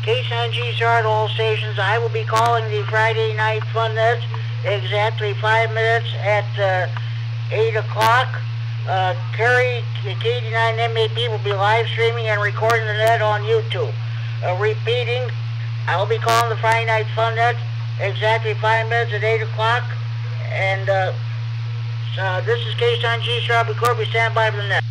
KSNG start all stations. I will be calling the Friday night fun net exactly 5 minutes at 8 o'clock. Kerry K89MAP will be live streaming and recording the net on YouTube. Repeating, I will be calling the Friday night fun net exactly 5 minutes at 8 o'clock. And this is KSNG Strawberry Corby. Stand by for the net.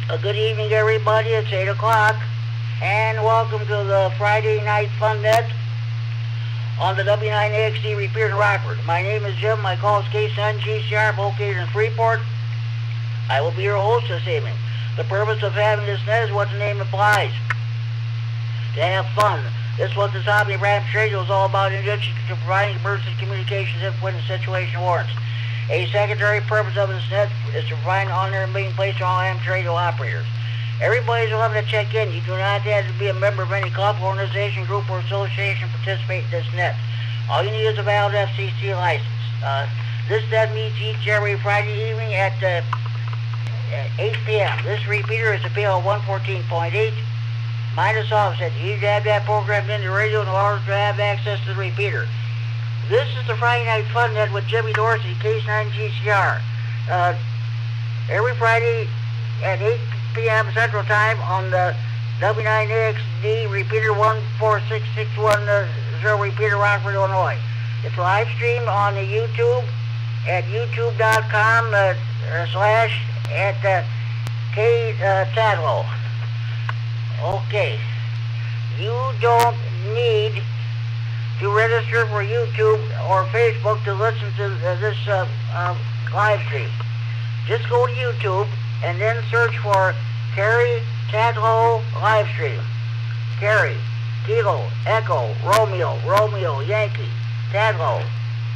Good evening, everybody. It's 8 o'clock, and welcome to the Friday Night Fun Net on the W9AXD repeater in Rockford. My name is Jim. My call is K7GCR, located in Freeport. I will be your host this evening. The purpose of having this net is what the name implies, to have fun. This is what this hobby of Ramps Radio is all about, in addition to providing emergency communications if when the situation warrants. A secondary purpose of this net is to provide an honor being placed on all amateur radio operators. Everybody's welcome to check in. You do not have to be a member of any club, organization, group, or association to participate in this net. All you need is a valid FCC license. This net meets each every Friday evening at 8 p.m. This repeater is a PL 114.8 minus offset. You need to have that programmed into the radio in order to have access to the repeater. This is the Friday Night Fun Net with Jimmy Dorsey, K9GCR. Every Friday at 8 p.m. Central Time on the W9AXD repeater 14661 repeater, Rockford, Illinois. It's live streamed on the YouTube at youtube.com / Kerry Tatlow. Okay. You don't need to register for YouTube or Facebook to listen to this live stream. Just go to YouTube and then search for Kerry Tatlow live stream. Kerry, Kilo, Echo, Romeo, Yankee, Tatlow,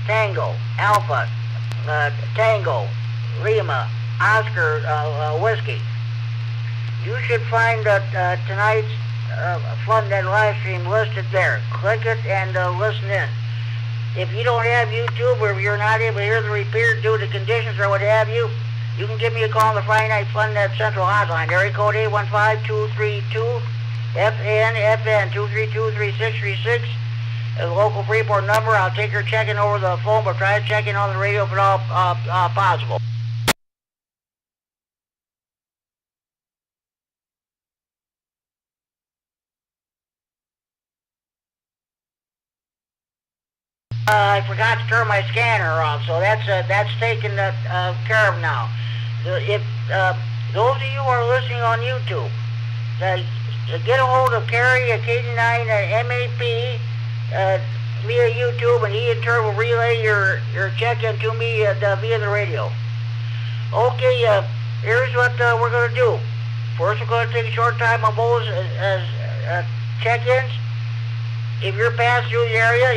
Tango, Alpha, Tango, Lima, Oscar, Whiskey. You should find tonight's Fun Net live stream listed there. Click it and listen in. If you don't have YouTube, or if you're not able to hear the repeater due to conditions or what have you, you can give me a call on the Friday Night Fun Net Central Hotline. Area code 815-232-FN, 232-3636. The local Freeport number. I'll take your check-in over the phone, but try to check in on the radio if at all possible. I forgot to turn my scanner off, so that's taken care of now. If those of you who are listening on YouTube, get a hold of Kerry at K9 MAP via YouTube, and he in turn will relay your check-in to me via the radio. Okay, here's what we're going to do. First, we're going to take a short time on those check-ins. If you're passing through the area,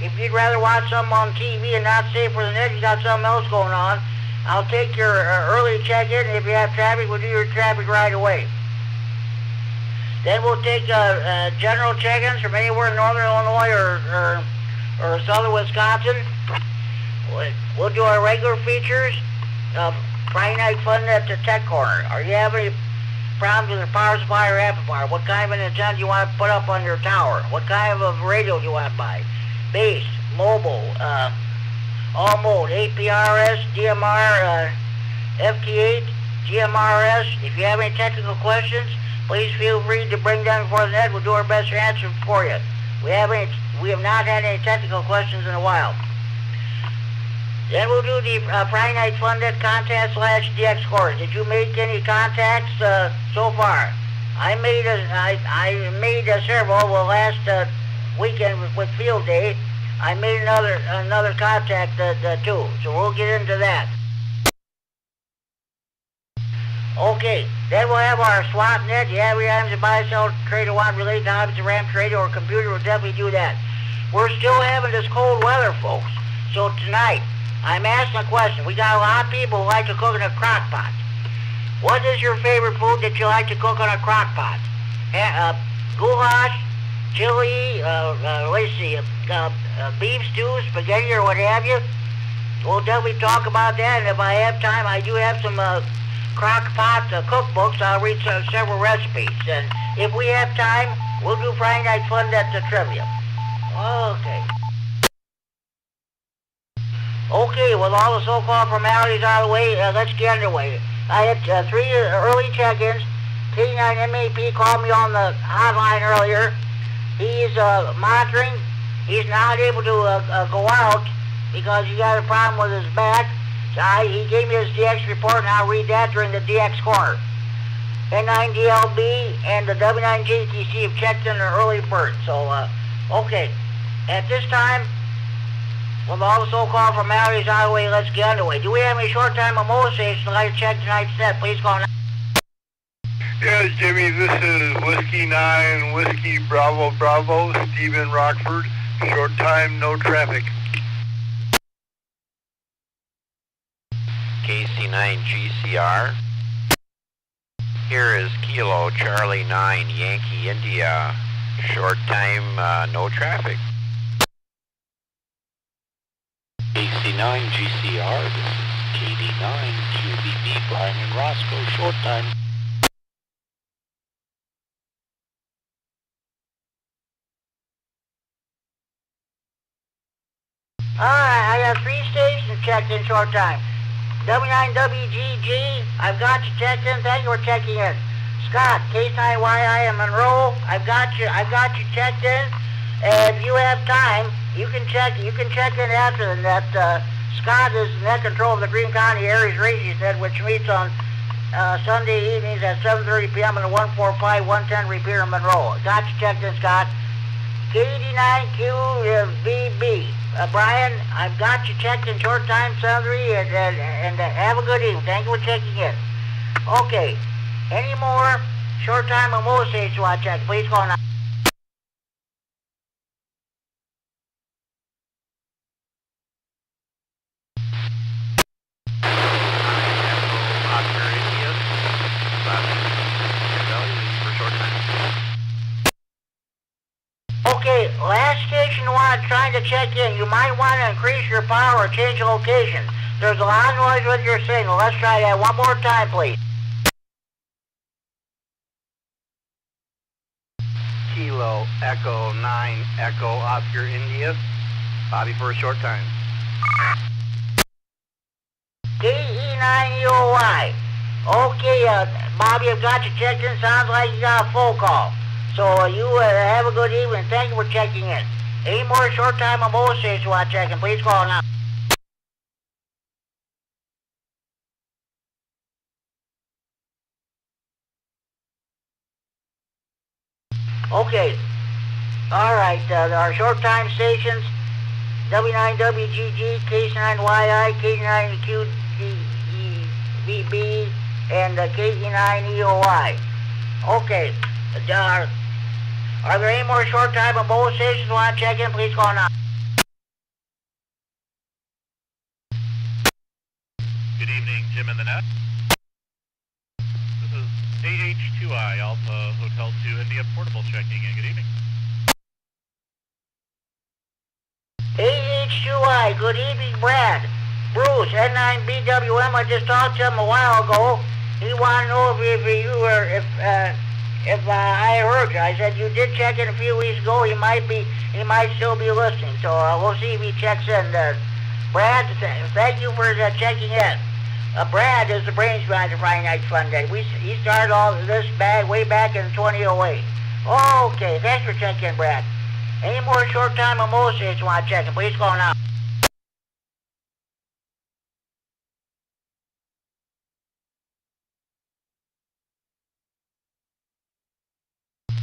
if you'd rather watch something on TV and not stay for the net, you got something else going on, I'll take your early check-in, and if you have traffic, we'll do your traffic right away. Then we'll take general check-ins from anywhere in northern Illinois or southern Wisconsin. We'll do our regular features, Friday Night Fun at the Tech Corner. Are you having any problems with your power supply or amplifier? What kind of an antenna do you want to put up on your tower? What kind of a radio do you want to buy? Base, mobile, all mode, APRS, DMR, FT8, GMRS. If you have any technical questions, please feel free to bring them before the net. We'll do our best to answer for you. We have not had any technical questions in a while. Then we'll do the Friday Night Fun Net contest / DX scores. Did you make any contacts so far? I made several. Well, last weekend with Field Day, I made another contact too. So we'll get into that. Okay, then we'll have our SWAT net. You have your items to buy, sell, trade, or want related to hobbies of Ramps Radio or computer, we'll definitely do that. We're still having this cold weather, folks. So tonight, I'm asking a question. We got a lot of people who like to cook in a crock pot. What is your favorite food that you like to cook on a crock pot? Goulash, chili, let's see, beef stew, spaghetti, or what have you? We'll definitely talk about that, and if I have time, I do have some crock pot cookbooks. I'll read several recipes, and if we have time, we'll do Friday Night Fun at the trivia. Okay. Okay, with all the so-called formalities out of the way, let's get underway. I had 3 early check-ins. K9 MAP called me on the hotline earlier. He's monitoring. He's not able to go out because he got a problem with his back. So he gave me his DX report, and I'll read that during the DX corner. N9DLB, and the W9JTC have checked in an early bird. So, okay. At this time, with all the so-called formalities out of the way, let's get underway. Do we have any short time of motor stations like to check tonight's set? Please call now. Yes, Jimmy, this is Whiskey 9, Whiskey Bravo Bravo, Stephen Rockford. Short time, no traffic. KC9 GCR. Here is Kilo Charlie 9 Yankee India. Short time, no traffic. KC9 GCR, this is KD9 QBB, Brian and Roscoe, short time. Alright, I got 3 stations checked in short time. W9WGG, I've got you checked in. Thank you for checking in. Scott, K9YI in Monroe, I've got you checked in. If you have time, you can check in after that. Scott is net control of the Greene County Aries Racing Set, which meets on Sunday evenings at 7:30 p.m. in the 145-110 Repair in Monroe. Got you checked in, Scott. KD9QVB. Brian, I've got you checked in short time, Sundry, and have a good evening. Thank you for checking in. Okay. Any more short time or more stations you want to check? Please call now. Okay, last station trying to check in. You might want to increase your power or change the location. There's a lot of noise with your signal. Let's try that one more time, please. Kilo Echo 9 Echo Oscar India. Bobby for a short time. KE9EOY. Okay, Bobby, I've got you checked in. Sounds like you got a phone call. So you have a good evening. Thank you for checking in. Any more short time or more stations you want to check in, please call now. Okay. All right. Our short time stations, W9WGG, K9YI, K9QVB, and KE9EOI. Okay. Are there any more short time or more stations you want to check in? Please call now. Good evening, Jim in the net. This is AH2I, Alpha Hotel 2 India Portable checking in. Good evening. AH2I, good evening, Brad. Bruce, N9BWM, I just talked to him a while ago. He wanted to know if I heard you. I said you did check in a few weeks ago. He might still be listening. So we'll see if he checks in. Brad, thank you for checking in. Brad is the brains behind the Friday Night Fun Day. He started all this way back in 2008. Okay, thanks for checking in, Brad. Any more short time or more stations you want to check in, please call now.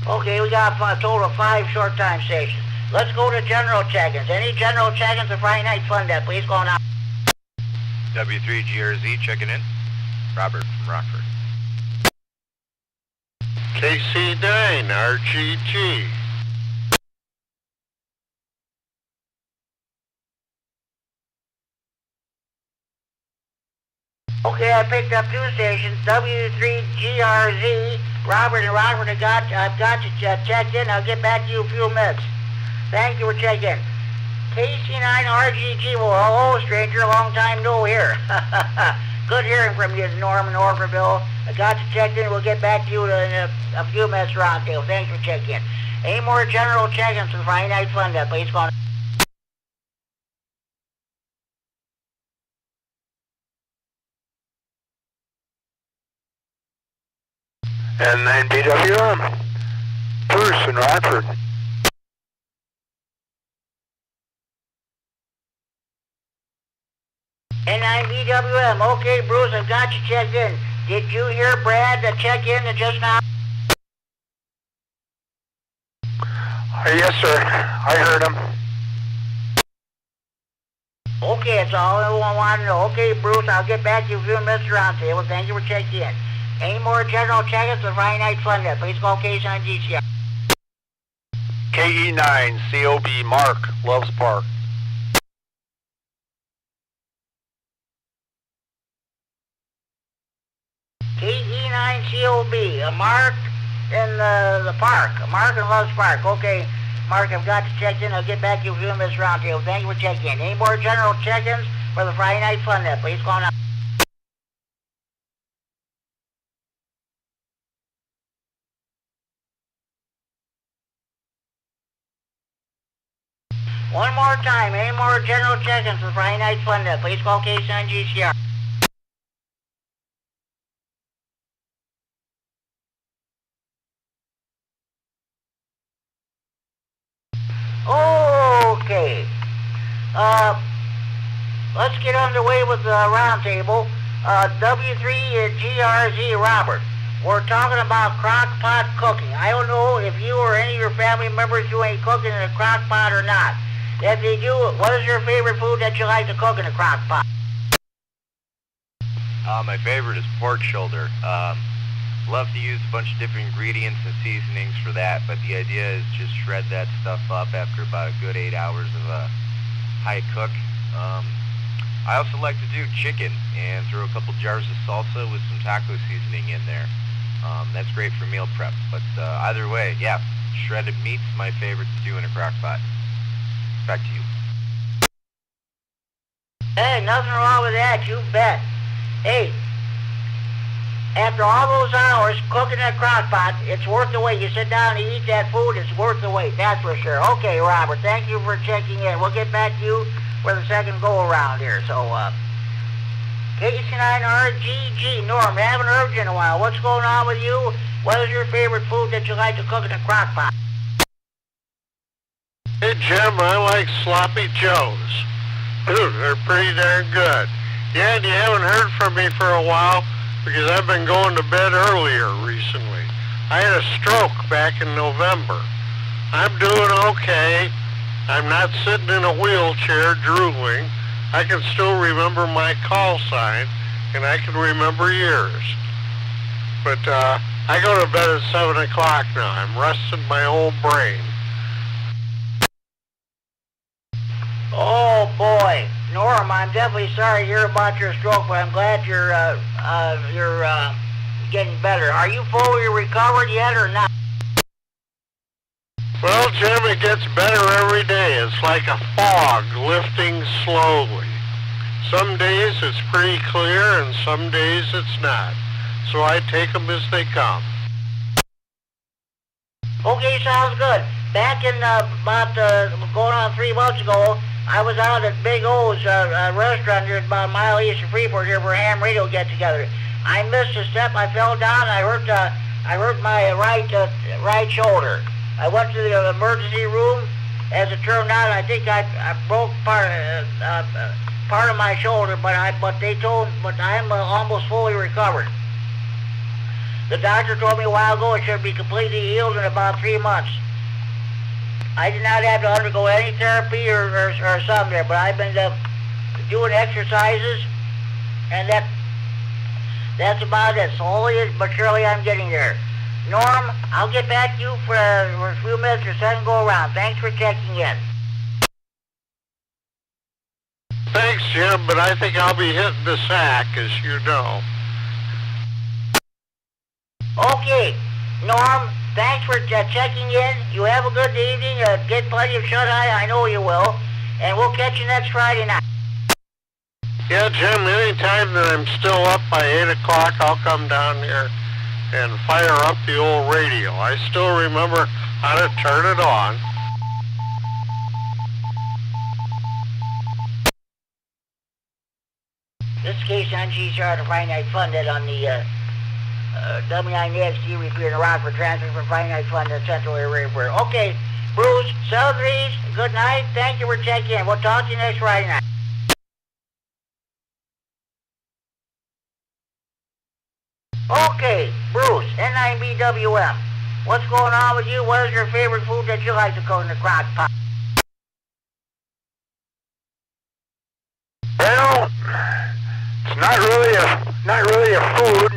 Okay, we got a total of 5 short time stations. Let's go to general check-ins. Any general check-ins for Friday Night Fun Day, please call now. W3GRZ checking in. Robert from Rockford. KC9 RGG. Okay, I picked up 2 stations, W3GRZ, Robert and Robert, I've got you checked in. I'll get back to you in a few minutes. Thank you for checking in. KC9RGG, well, hello, stranger, long time no hear. Good hearing from you, Norman Orfordville. I got you checked in. We'll get back to you in a few minutes roundtable. Thanks for checking in. Any more general check-ins for Friday Night Fun Day, please call. N9BWM. Bruce in Rockford. N9BWM, okay, Bruce, I've got you checked in. Did you hear Brad check in just now? Yes, sir. I heard him. Okay, that's all I want to know. Okay, Bruce, I'll get back to you in a few minutes around table. Thank you for checking in. Any more general check-ins for Friday Night Fun Day? Please call Case on GCR. KE9 COB Mark, Loves Park. KE9COB, a Mark in the park. A Mark in Loves Park. Okay, Mark, I've got to check in. I'll get back to you in a few minutes around table. Thank you for checking in. Any more general check-ins for the Friday Night Fun Day? Please call now. One more time, any more general check-ins for Friday Night Fun Day? Please call Case on GCR. Okay. Let's get underway with the roundtable. W3GRZ Robert. We're talking about crock pot cooking. I don't know if you or any of your family members do any cooking in a crock pot or not. If they do, what is your favorite food that you like to cook in a crock pot? My favorite is pork shoulder. Love to use a bunch of different ingredients and seasonings for that, but the idea is just shred that stuff up after about a good 8 hours of a high cook. I also like to do chicken and throw a couple jars of salsa with some taco seasoning in there. That's great for meal prep, but either way, yeah, shredded meat's my favorite to do in a crock pot. Back to you. Hey, nothing wrong with that, you bet. Hey, after all those hours cooking in a crock pot, it's worth the wait. You sit down and eat that food, it's worth the wait, that's for sure. Okay, Robert, thank you for checking in. We'll get back to you for the second go-around here. So, KC9RGG, Norm, haven't heard you in a while. What's going on with you? What is your favorite food that you like to cook in a crock pot? Hey, Jim, I like sloppy joes. Dude, they're pretty darn good. Yeah, and you haven't heard from me for a while because I've been going to bed earlier recently. I had a stroke back in November. I'm doing okay. I'm not sitting in a wheelchair drooling. I can still remember my call sign, and I can remember yours. But I go to bed at 7 o'clock now. I'm resting my old brain. Oh boy, Norm, I'm definitely sorry to hear about your stroke, but I'm glad you're getting better. Are you fully recovered yet or not? Well, Jim, it gets better every day. It's like a fog lifting slowly. Some days it's pretty clear and some days it's not. So I take them as they come. Okay, sounds good. Back in about going on 3 months ago, I was out at Big O's restaurant here about a mile east of Freeport here for a ham radio get-together. I missed a step. I fell down. I hurt my right shoulder. I went to the emergency room. As it turned out, I think I broke part of my shoulder, but I'm almost fully recovered. The doctor told me a while ago it should be completely healed in about 3 months. I did not have to undergo any therapy or some there, but I've been doing exercises, and that's about it. Slowly but surely I'm getting there. Norm, I'll get back to you for a few minutes or second go around. Thanks for checking in. Thanks, Jim, but I think I'll be hitting the sack, as you know. Okay, Norm, thanks for checking in. You have a good evening. Get plenty of shut-eye. I know you will. And we'll catch you next Friday night. Yeah, Jim, anytime that I'm still up by 8 o'clock, I'll come down here and fire up the old radio. I still remember how to turn it on. This is Case on GCR to Friday Night Fun that on the W9XT repeater in the Rockford transfer for Friday Night Fun at Central Area. Okay, Bruce, cell 3s, good night. Thank you for checking in. We'll talk to you next Friday night. Okay, Bruce, N9BWM. What's going on with you? What is your favorite food that you like to cook in the crock pot? Well, it's not really a food.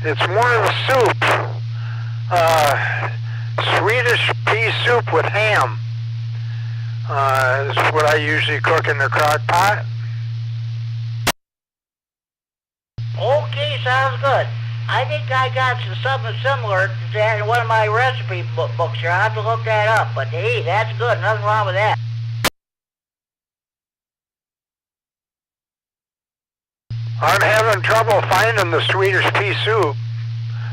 It's more of a soup. Swedish pea soup with ham. Is what I usually cook in the crock pot. Okay, sounds good. I think I got something similar to that in one of my recipe books here. I'll have to look that up. But hey, that's good. Nothing wrong with that. I'm having trouble finding the Swedish pea soup,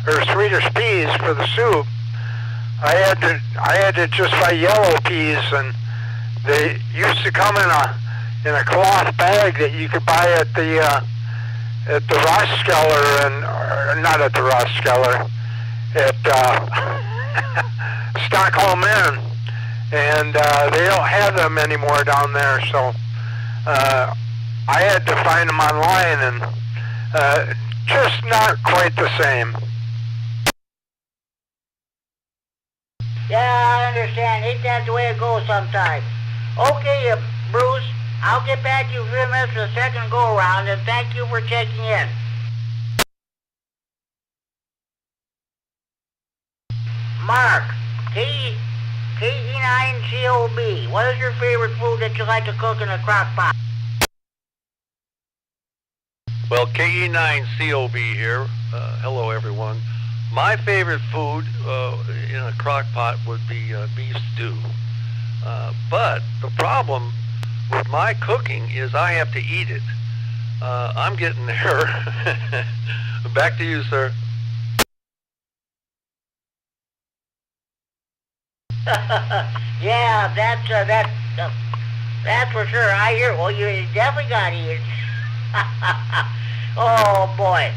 or Swedish peas for the soup. I had to just buy yellow peas, and they used to come in a cloth bag that you could buy at the Rosskeller, or not at the Rosskeller, at Stockholm Inn, and they don't have them anymore down there, so I had to find them online, and just not quite the same. Yeah, I understand. Ain't that the way it goes sometimes? Okay, Bruce, I'll get back to you in a few minutes for the second go-around, and thank you for checking in. Mark, KE9COB, what is your favorite food that you like to cook in a crock pot? Well, KE9COB here. Hello, everyone. My favorite food in a crock pot would be beef stew. But the problem with my cooking is I have to eat it. I'm getting there. Back to you, sir. Yeah, that's for sure. I hear. Well, you definitely got to eat it. Oh boy,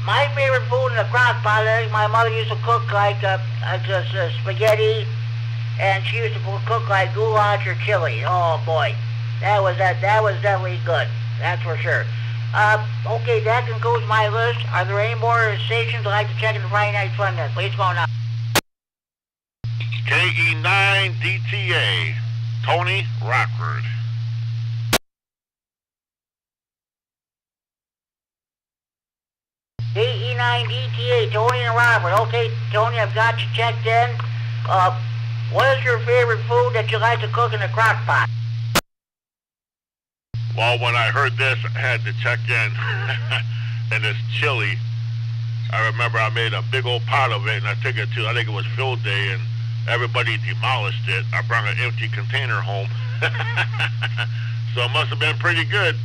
my favorite food in the crock pot. I think my mother used to cook like spaghetti, and she used to cook like goulash or chili. Oh boy, that was definitely good. That's for sure. Okay, that concludes my list. Are there any more stations I'd like to check in the Friday Night Fun then? Please go now. KE9DTA, Tony Rockford. KE9DTA, Tony and Robert. Okay, Tony, I've got you checked in. What is your favorite food that you like to cook in the crock pot? Well, when I heard this, I had to check in. And it's chili. I remember I made a big old pot of it, and I think it was field day, and everybody demolished it. I brought an empty container home. So it must have been pretty good.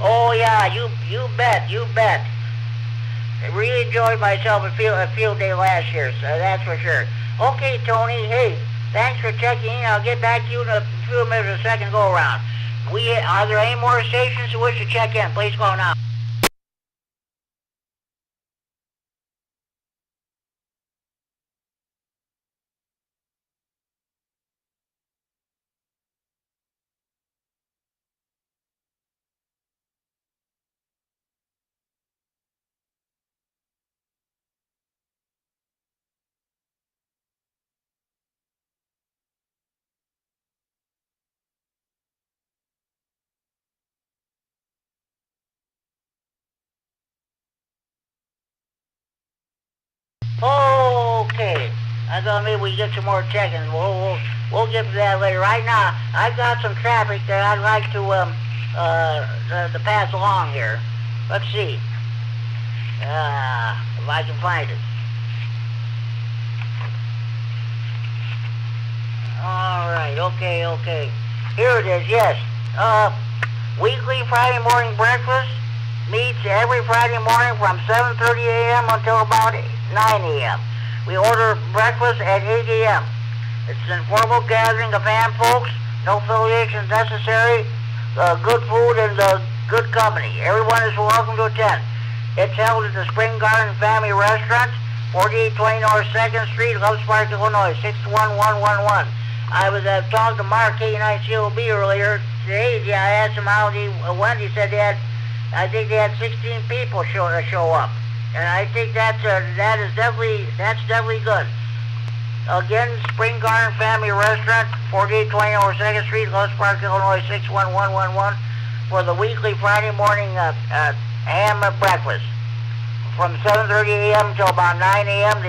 Oh yeah, you bet. I really enjoyed myself at field day last year, so that's for sure. Okay, Tony, hey, thanks for checking in. I'll get back to you in a few minutes of the second go-around. Are there any more stations who wish to check in? Please go now. Okay, I thought maybe we get some more check-ins. We'll get to that later. Right now, I've got some traffic that I'd like to pass along here. Let's see if I can find it. All right, okay. Here it is. Yes, weekly Friday morning breakfast meets every Friday morning from 7:30 a.m. until about 9 a.m. We order breakfast at 8 a.m. It's an informal gathering of fam folks, no affiliations necessary, good food and good company. Everyone is welcome to attend. It's held at the Spring Garden Family Restaurant, 4820 North 2nd Street, Loves Park, Illinois, 61111. I was talking to Mark, KE9COB earlier today. Yeah, I asked him how he went. He said they had I think they had 16 people show up, and I think that's definitely good. Again, Spring Garden Family Restaurant, 4820 North 2nd Street, Los Park, Illinois 61111, for the weekly Friday morning ham breakfast. From 7:30 a.m. till about 9 a.m.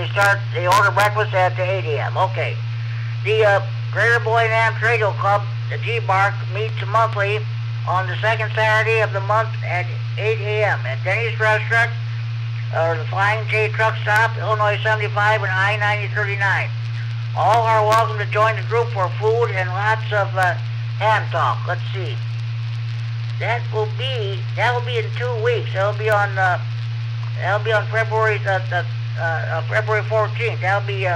They order breakfast at 8 a.m. Okay. The Greater Boy Ham Radio Club, the G-Bark, meets monthly on the second Saturday of the month at 8 a.m. at Denny's Restaurant, or the Flying J Truck Stop, Illinois 75 and I-9039. All are welcome to join the group for food and lots of ham talk. Let's see. That will be in 2 weeks. That'll be on February 14th. That'll be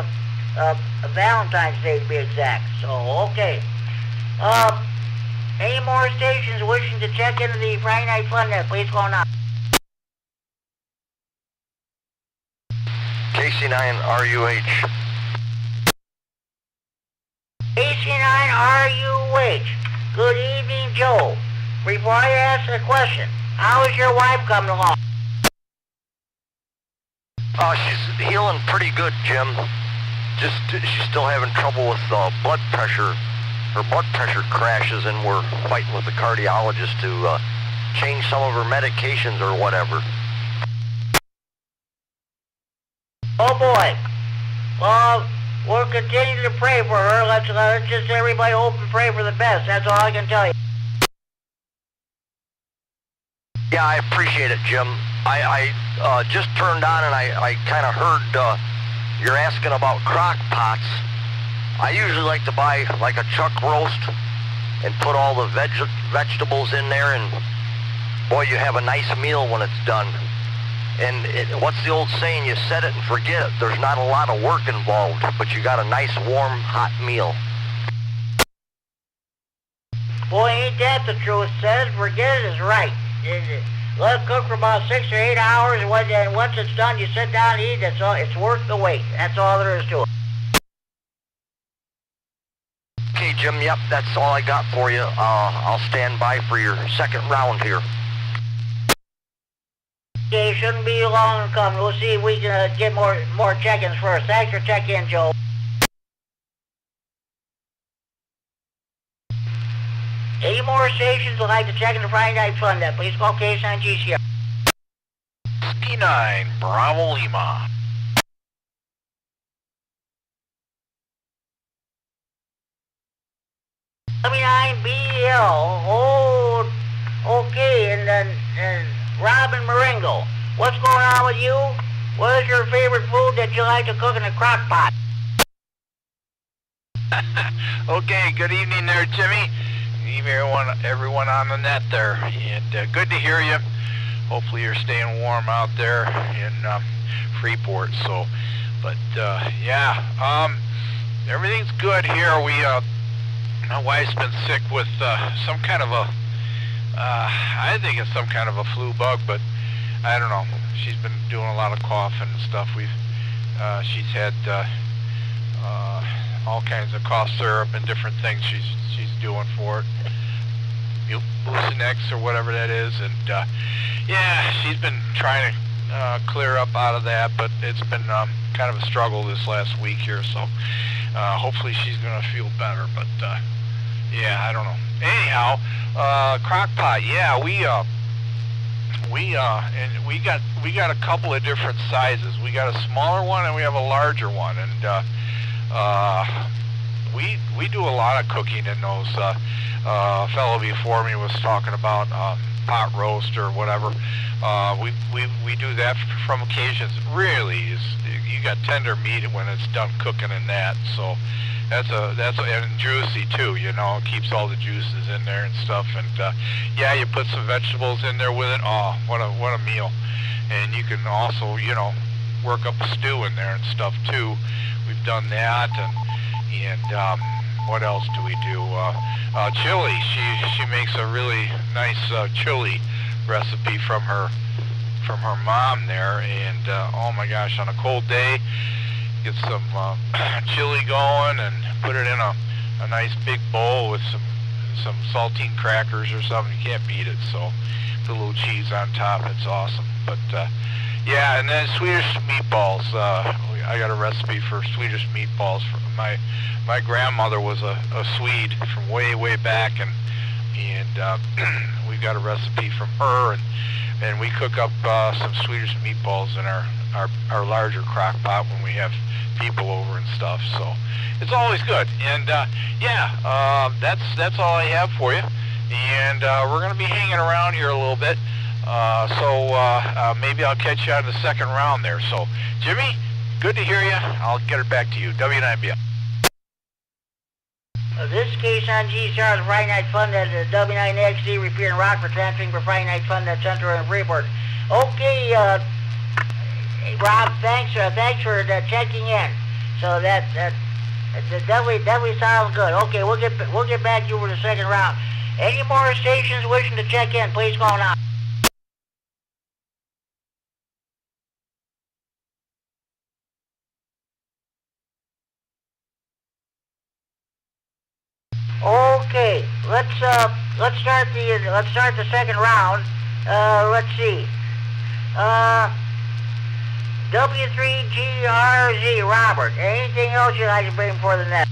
Valentine's Day to be exact. So okay. Any more stations wishing to check into the Friday Night Fun Net, please go now. KC9RUH. KC9RUH. Good evening, Joe. Before I ask a question, how is your wife coming along? She's healing pretty good, Jim. She's still having trouble with blood pressure. Her blood pressure crashes, and we're fighting with the cardiologist to change some of her medications or whatever. Oh boy. Well, we'll continue to pray for her. Let's just everybody hope and pray for the best. That's all I can tell you. Yeah, I appreciate it, Jim. I just turned on and I kind of heard you're asking about crock pots. I usually like to buy like a chuck roast and put all the vegetables in there, and boy, you have a nice meal when it's done. And what's the old saying? You set it and forget it. There's not a lot of work involved, but you got a nice, warm, hot meal. Boy, ain't that the truth? Set it, forget it is right. Let it cook for about 6 or 8 hours, and once it's done, you sit down and eat. That's all. It's worth the wait. That's all there is to it. Okay, Jim, yep, that's all I got for you. I'll stand by for your second round here. Okay, shouldn't be long to come. We'll see if we can get more check-ins first. Thanks for checking in, Joe. Any more stations would like to check in the Friday Night Fun Net, please call KC9 GCR. Ski 9, Bravo Lima. 79BL. Oh, okay, and then Robin Marengo. What's going on with you? What is your favorite food that you like to cook in a crock pot? Okay, good evening there, Jimmy. Everyone on the net there, and good to hear you. Hopefully you're staying warm out there in Freeport. So, but yeah, everything's good here. My wife's been sick with some kind of a, I think it's some kind of a flu bug, but I don't know. She's been doing a lot of coughing and stuff. She's had all kinds of cough syrup and different things she's doing for it. Mucinex or whatever that is, and yeah, she's been trying to clear up out of that, but it's been kind of a struggle this last week here, so hopefully she's gonna feel better, but yeah, I don't know. Anyhow, crock pot, yeah, we got a couple of different sizes. We got a smaller one and we have a larger one, and we do a lot of cooking in those. A fellow before me was talking about pot roast or whatever. We do that from occasions. Really, you got tender meat when it's done cooking in that. So and juicy too. You know, it keeps all the juices in there and stuff. And yeah, you put some vegetables in there with it. Oh, what a meal! And you can also, you know, work up a stew in there and stuff too. We've done that, and what else do we do? Chili. She makes a really nice chili recipe from her mom there, and oh my gosh, on a cold day, get some chili going and put it in a nice big bowl with some some saltine crackers or something. You can't beat it. So the little cheese on top, it's awesome. But yeah, and then Swedish meatballs. I got a recipe for Swedish meatballs. My grandmother was a Swede from way back, and we got a recipe from her, and we cook up some Swedish meatballs in our larger crock pot when we have people over and stuff. So it's always good. And yeah, that's all I have for you. And we're going to be hanging around here a little bit. So maybe I'll catch you on the second round there. So Jimmy, good to hear you. I'll get it back to you. W9BL. This case on GCR is Friday Night Fun at W9XD, repeating Rockford, transferring for Friday Night Fun at Central and Freeport. Okay, Rob, thanks for checking in. So that definitely sounds good. Okay, we'll get back to you for the second round. Any more stations wishing to check in, please call now. Okay, let's start the second round. Let's see. W3GRZ, Robert. Anything else you'd like to bring for the net?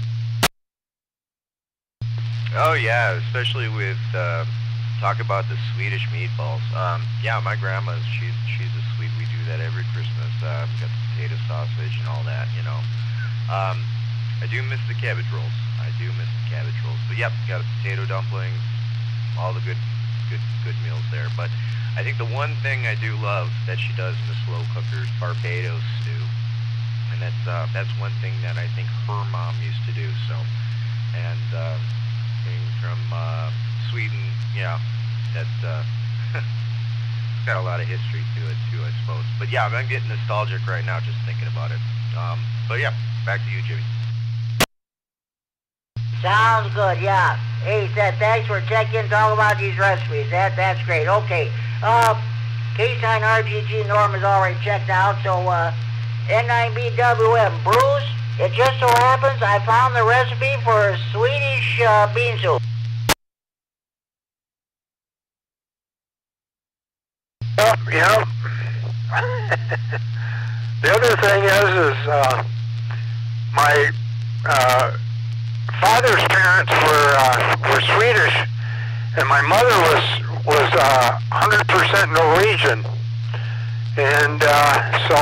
Oh yeah, especially with talk about the Swedish meatballs. Yeah, my grandma's she's a Swede. We do that every Christmas. Got the potato sausage and all that, you know. I do miss the cabbage rolls. But yep, got a potato dumplings, all the good meals there. But I think the one thing I do love that she does in the slow cooker is Barbados stew, and that's one thing that I think her mom used to do. So, and being from Sweden, yeah, that's it's got a lot of history to it too, I suppose. But yeah, I'm getting nostalgic right now just thinking about it. But yeah, back to you, Jimmy. Sounds good, yeah. Hey, thanks for checking, talk about these recipes. That's great. Okay. Case 9 RGG Norm is already checked out, so N9BWM. Bruce, it just so happens I found the recipe for Swedish bean soup. Yep. The other thing is my father's parents were Swedish, and my mother was 100% Norwegian, and so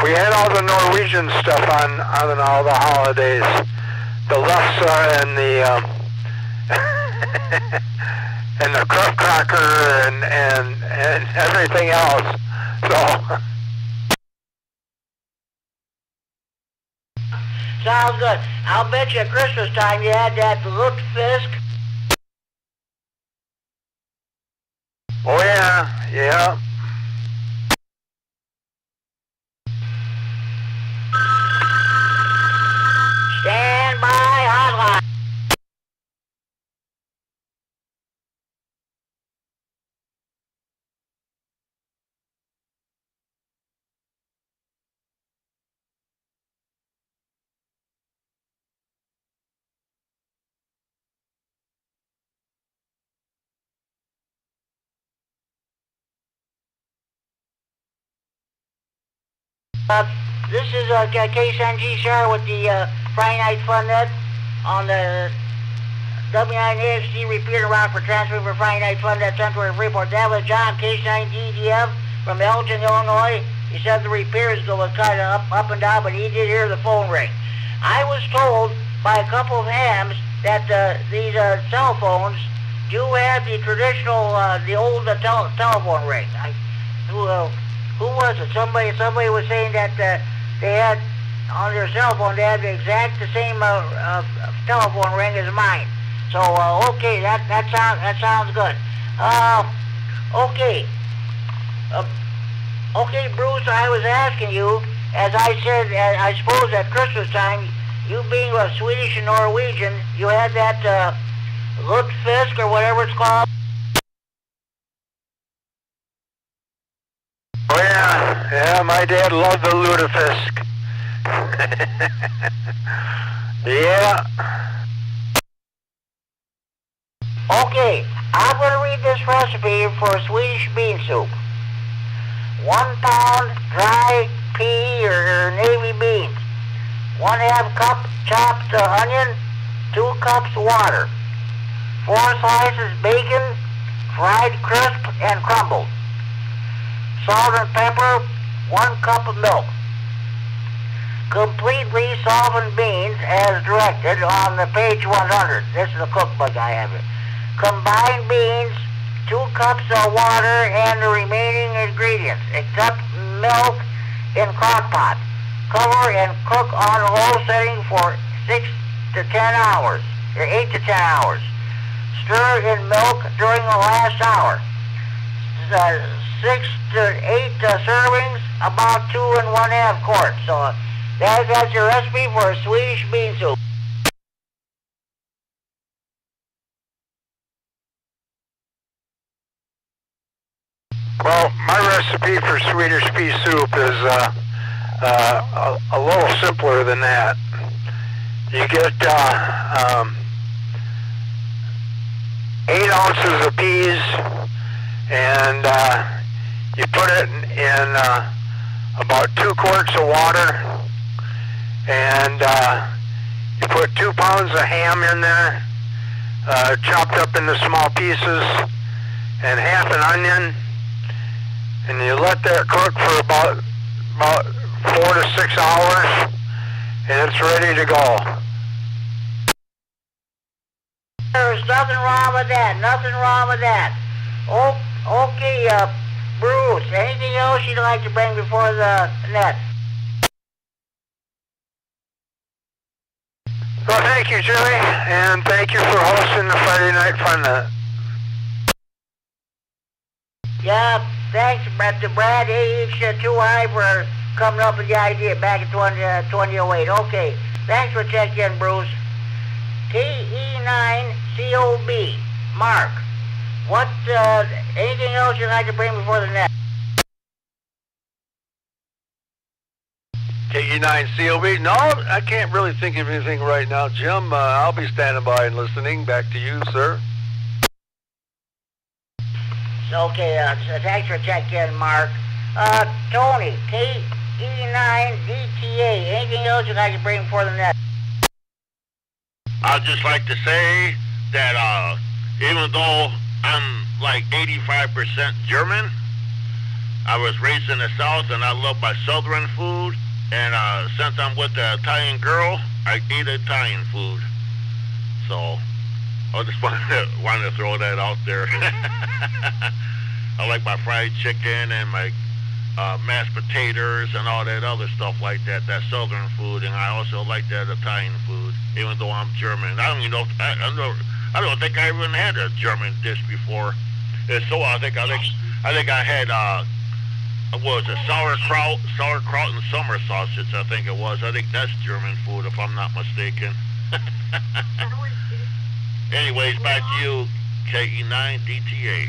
we had all the Norwegian stuff on all the holidays, the lefse and the and the cracker and everything else. So. Sounds good. I'll bet you at Christmas time you had that Lutefisk. Oh yeah. Stand by hotline. This is Case on GCR with the Friday Night Fun Net on the W9AXD repeater around for transfer for Friday Night Fun Net Central and Freeport. That was John, Case 9 DDF from Elgin, Illinois. He said the repairs was kind of up and down, but he did hear the phone ring. I was told by a couple of hams that these cell phones do have the traditional, the old telephone ring. Who was it? Somebody was saying that they had on their cell phone they had the same telephone ring as mine. So okay, that sounds good. Okay. Okay, Bruce, I was asking you, as I said, I suppose at Christmas time, you being a Swedish and Norwegian, you had that Lutefisk or whatever it's called. Oh yeah, my dad loved the Lutefisk. Yeah. Okay, I'm going to read this recipe for Swedish bean soup. 1 pound dry pea or navy beans. 1/2 cup chopped onion. 2 cups water. 4 slices bacon, fried crisp and crumbled. Salt and pepper, 1 cup of milk. Completely softened beans as directed on the page 100. This is the cookbook I have it. Combined beans, 2 cups of water and the remaining ingredients, except milk in crock pot. Cover and cook on low setting for 6 to 10 hours, or 8 to 10 hours. Stir in milk during the last hour. 6 to 8 servings, about 2 1/2 quarts. So that's your recipe for a Swedish bean soup. Well, my recipe for Swedish pea soup is a little simpler than that. You get 8 ounces of peas, and you put it in about 2 quarts of water, and you put 2 pounds of ham in there, chopped up into small pieces, and half an onion, and you let that cook for about 4 to 6 hours, and it's ready to go. There's nothing wrong with that. Nothing wrong with that. Oh, okay, Bruce. Anything else you'd like to bring before the net? Well, thank you, Jimmy, and thank you for hosting the Friday Night Fun Net. Yeah, thanks, Brad H2I for coming up with the idea back in 2008. Okay, thanks for checking in, Bruce. KE9COB, Mark. What, anything else you'd like to bring before the net? KE9COB? No, I can't really think of anything right now, Jim. I'll be standing by and listening. Back to you, sir. Okay, thanks for checking in, Mark. Tony, KE9DTA. Anything else you'd like to bring before the net? I'd just like to say that even though I'm like 85% German, I was raised in the South and I love my Southern food. And since I'm with the Italian girl, I eat Italian food. So I just wanted to throw that out there. I like my fried chicken and my mashed potatoes and all that other stuff like that. That Southern food, and I also like that Italian food, even though I'm German. I don't even know. I don't think I even had a German dish before. And so I think I had what was it, sauerkraut and summer sausage. I think it was. I think that's German food, if I'm not mistaken. Anyways, back to you, KE9DTA.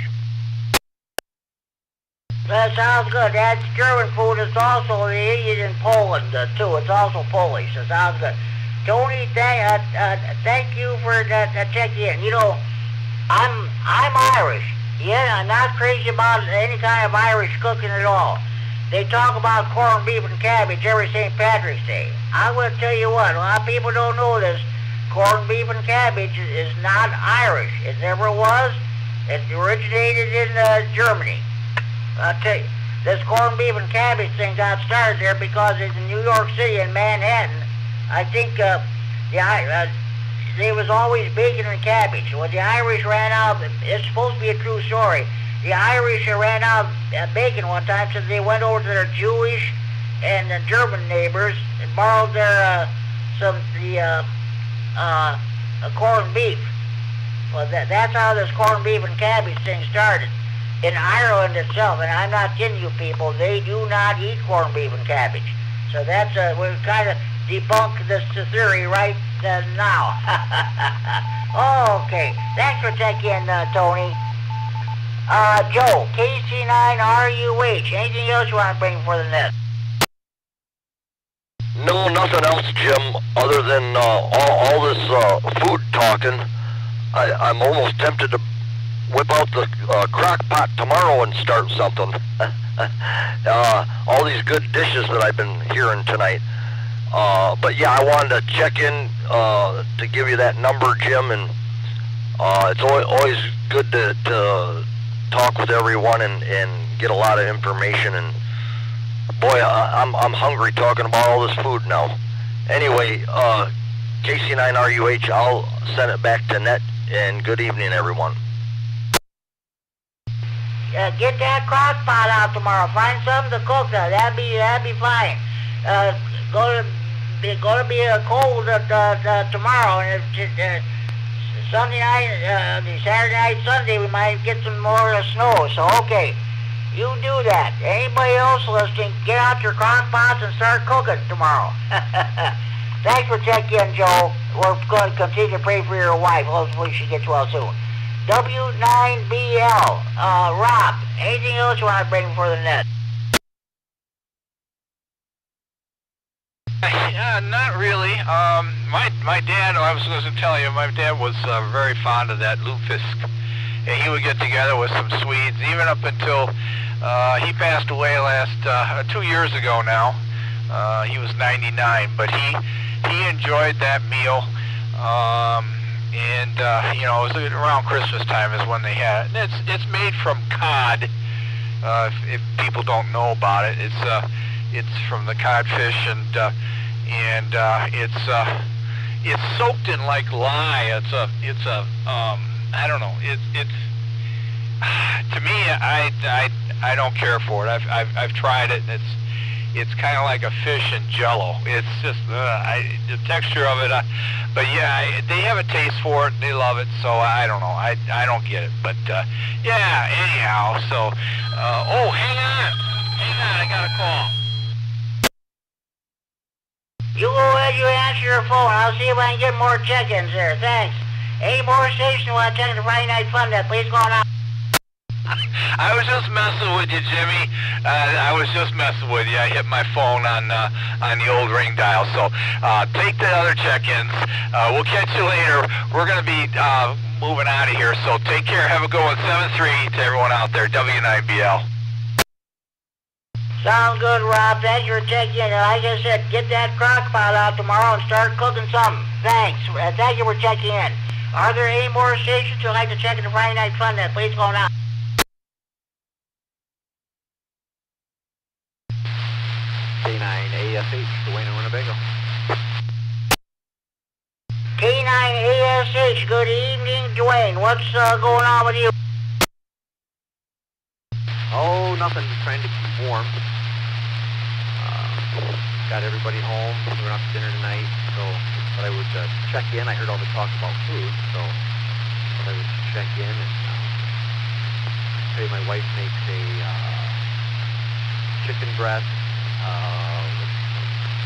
That sounds good. That's German food. It's also they eat it in Poland too. It's also Polish. It sounds good. Tony, thank you for checking in. You know, I'm Irish. Yeah, I'm not crazy about any kind of Irish cooking at all. They talk about corned beef and cabbage every St. Patrick's Day. I'm going to tell you what, a lot of people don't know this. Corned beef and cabbage is not Irish. It never was. It originated in Germany. I'll tell you, this corned beef and cabbage thing got started there because in New York City and Manhattan, I think there was always bacon and cabbage. When the Irish ran out, it's supposed to be a true story. The Irish ran out of bacon one time, so they went over to their Jewish and German neighbors and borrowed their corned beef. Well, that's how this corned beef and cabbage thing started. In Ireland itself, and I'm not kidding you people, they do not eat corned beef and cabbage. So that's, we're kind of debunk this theory right now. Okay, thanks for checking in, Tony. Joe, KC9RUH, anything else you want to bring for the net? No, nothing else, Jim, other than all this food talking. I'm almost tempted to whip out the crock pot tomorrow and start something. All these good dishes that I've been hearing tonight. But yeah, I wanted to check in to give you that number, Jim, and it's always good to talk with everyone and get a lot of information. And boy, I'm hungry talking about all this food now. Anyway, KC9RUH, I'll send it back to Net, and good evening, everyone. Get that crock pot out tomorrow. Find something to cook. That'd be fine. Going to be cold tomorrow, and Sunday night, Saturday night, Sunday, we might get some more snow. So okay, you do that. Anybody else listening, get out your crock pots and start cooking tomorrow. Thanks for checking in, Joe. We're going to continue to pray for your wife. Hopefully she gets well soon. W9BL. Rob, anything else you want to bring for the net? Yeah, not really. My dad, I was going to tell you, my dad was very fond of that lutefisk. And he would get together with some Swedes, even up until he passed away 2 years ago now. He was 99, but he enjoyed that meal. You know, it was around Christmas time is when they had it. And it's made from cod. If people don't know about it, it's from the codfish, and it's soaked in like lye. It's a I don't know. It's to me, I don't care for it. I've tried it, and it's kind of like a fish in Jello. It's just the texture of it. But yeah, they have a taste for it. They love it. So I don't know. I don't get it. But yeah. Anyhow, so oh, hang on. I got a call. You go ahead, you answer your phone. I'll see if I can get more check-ins there. Thanks. Any more stations you want to check the Friday Night Fun that please go on. I was just messing with you, Jimmy. I was just messing with you. I hit my phone on the old ring dial. So take the other check-ins. We'll catch you later. We're going to be moving out of here. So take care. Have a good one. 7-3 to everyone out there. W9BL. Sounds good, Rob. Thanks for checking in. Like I said, get that crock pot out tomorrow and start cooking something. Thanks. Thank you for checking in. Are there any more stations you'd like to check in the Friday Night Fun that please go now? K9ASH, Dwayne, Winnebago. K9ASH, good evening, Dwayne. What's going on with you? Oh, nothing. Just trying to keep warm. Got everybody home. We're out to dinner tonight, so but I would check in. I heard all the talk about food, so I would check in and say my wife makes a chicken breast with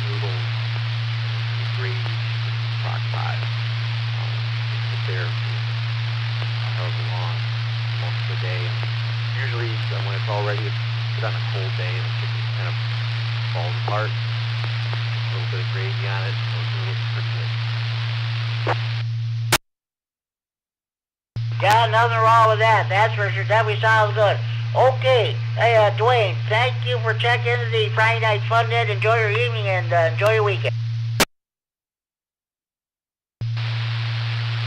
noodles and gravy, crock pot. Sit there however long, most of the day. Usually, when it's all ready, it's on a cold day, and the chicken kind of falls apart. A little bit of gravy on it, those noodles are pretty good. Yeah, nothing wrong with that. That's for sure. Definitely sounds good. Okay, hey, Dwayne, thank you for checking into the Friday Night Fun Net. Enjoy your evening and enjoy your weekend.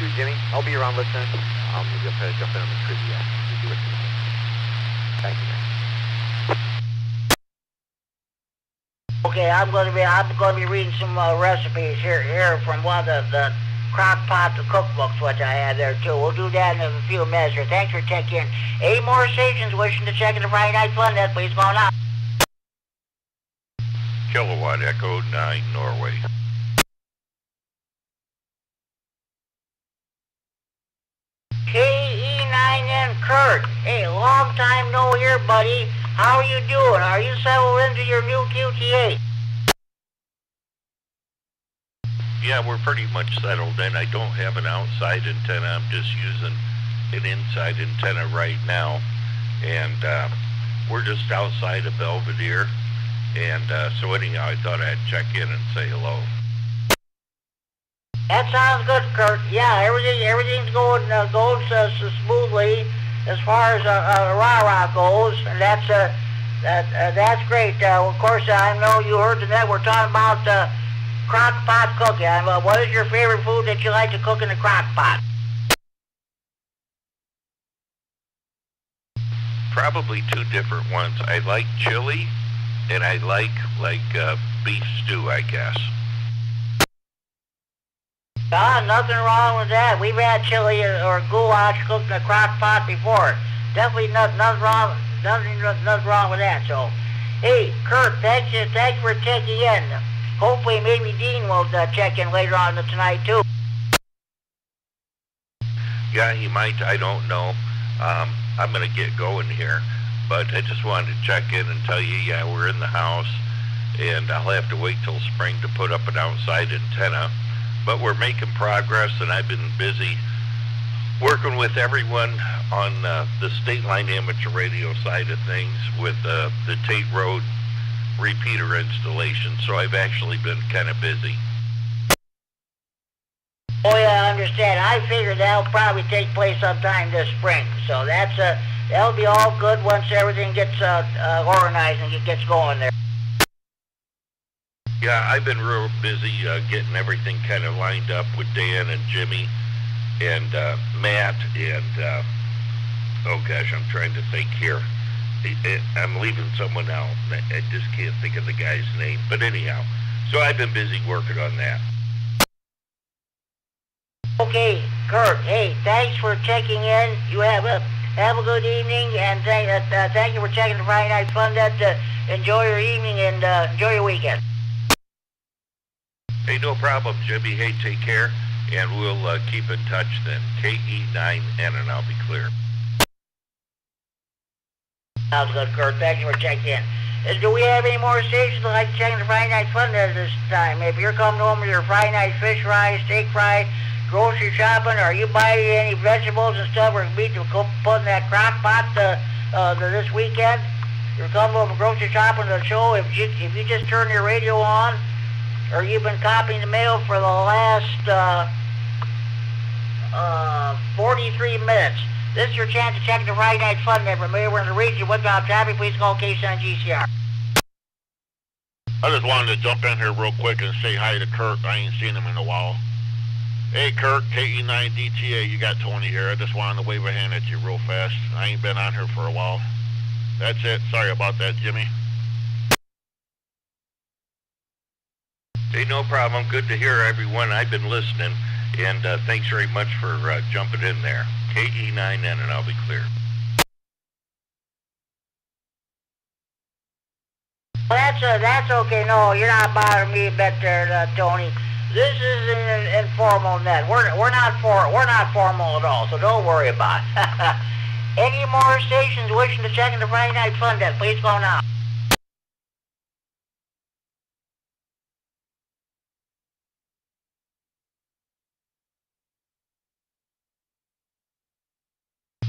You, Jimmy. I'll be around listening. I'm going to jump in on the trivia. You do it tonight. Thank you, man. Okay, I'm going to be reading some recipes here from one of the crock pot cookbooks which I have there too. We'll do that in a few minutes here. Thanks for checking in. 8 more stations wishing to check in the Friday Night Fun Net. Please go on out. Kilowatt Echo 9 Norway. KE9N Kurt. Hey, long time no hear, buddy. How are you doing? Are you settled into your new QTA? Yeah, we're pretty much settled in. I don't have an outside antenna. I'm just using an inside antenna right now. And we're just outside of Belvedere. And so anyhow, I thought I'd check in and say hello. That sounds good, Kurt. Yeah, everything's going goes so smoothly as far as rah-rah goes, and that's great. Of course, I know you heard the net. We're talking about crock pot cooking. What is your favorite food that you like to cook in the crock pot? Probably two different ones. I like chili, and I like beef stew, I guess. Nothing wrong with that. We've had chili or goulash cooked in a crock pot before. Definitely nothing wrong with that. So, hey, Kurt, thanks for checking in. Hopefully, maybe Dean will check in later on tonight too. Yeah, he might. I don't know. I'm going to get going here, but I just wanted to check in and tell you, yeah, we're in the house, and I'll have to wait till spring to put up an outside antenna. But we're making progress, and I've been busy working with everyone on the State Line Amateur Radio side of things with the Tate Road repeater installation, so I've actually been kind of busy. Oh yeah, I understand. I figure that'll probably take place sometime this spring, so that'll be all good once everything gets organized and gets going there. Yeah, I've been real busy getting everything kind of lined up with Dan and Jimmy and Matt and, oh gosh, I'm trying to think here. I'm leaving someone out. I just can't think of the guy's name. But anyhow, so I've been busy working on that. Okay, Kurt, hey, thanks for checking in. You have a good evening, and thank you for checking the Friday Night Fun. Enjoy your evening and enjoy your weekend. Hey, no problem, Jimmy. Hey, take care, and we'll keep in touch then. KE9N, and I'll be clear. Sounds good, Kurt. Thank you for checking in. Do we have any more stations that like checking the Friday Night Fun this time? If you're coming home with your Friday night fish fry, steak fry, grocery shopping, or you buy any vegetables and stuff, or meat to go put in that crock pot this weekend, you're coming home grocery shopping to the show. If you just turn your radio on, or you've been copying the mail for the last 43 minutes, this is your chance to check the Friday Night Fun Network. Maybe we're in the region. What's out traffic? Please call KSN GCR. I just wanted to jump in here real quick and say hi to Kurt. I ain't seen him in a while. Hey, Kurt, KE9DTA, you got Tony here. I just wanted to wave a hand at you real fast. I ain't been on here for a while. That's it. Sorry about that, Jimmy. Hey, no problem. Good to hear everyone. I've been listening, and thanks very much for jumping in there. KE9N, and I'll be clear. Well, that's okay. No, you're not bothering me a bit there, Tony. This is an informal net. We're not formal at all, so don't worry about it. Any more stations wishing to check in the Friday Night Fun net, please go now.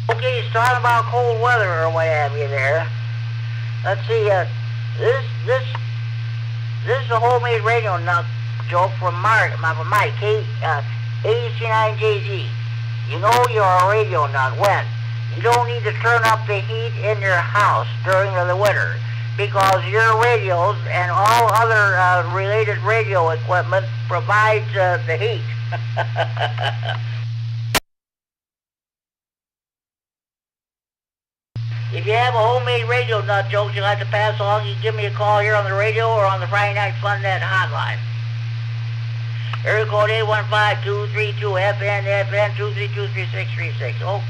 Okay, it's talking about cold weather or what have you there. Let's see, this is a homemade radio nut joke from Mike, AC9JZ. You know you're a radio nut when you don't need to turn up the heat in your house during the winter because your radios and all other related radio equipment provides the heat. If you have a homemade radio nut joke you'd like to pass along, you can give me a call here on the radio or on the Friday Night Fun Net hotline. Area code 815-232-FN, 232-3636.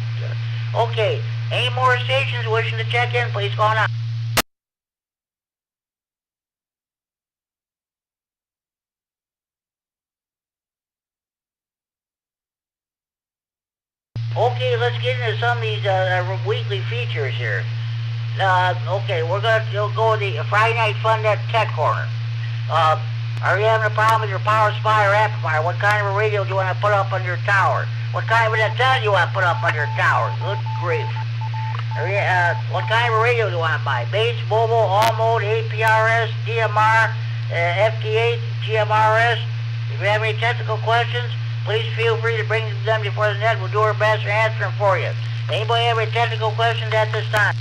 Okay. Any more stations wishing to check in, please call now. Okay, let's get into some of these weekly features here. Okay, we're going to go with the Friday Night Fun Net Tech Corner. Are you having a problem with your power supply or amplifier? What kind of a radio do you want to put up on your tower? What kind of an antenna do you want to put up on your tower? Good grief. What kind of a radio do you want to buy? Base, mobile, all mode, APRS, DMR, FT8, GMRS, If you have any technical questions, please feel free to bring them before the net. We'll do our best to answer them for you. Anybody have any technical questions at this time?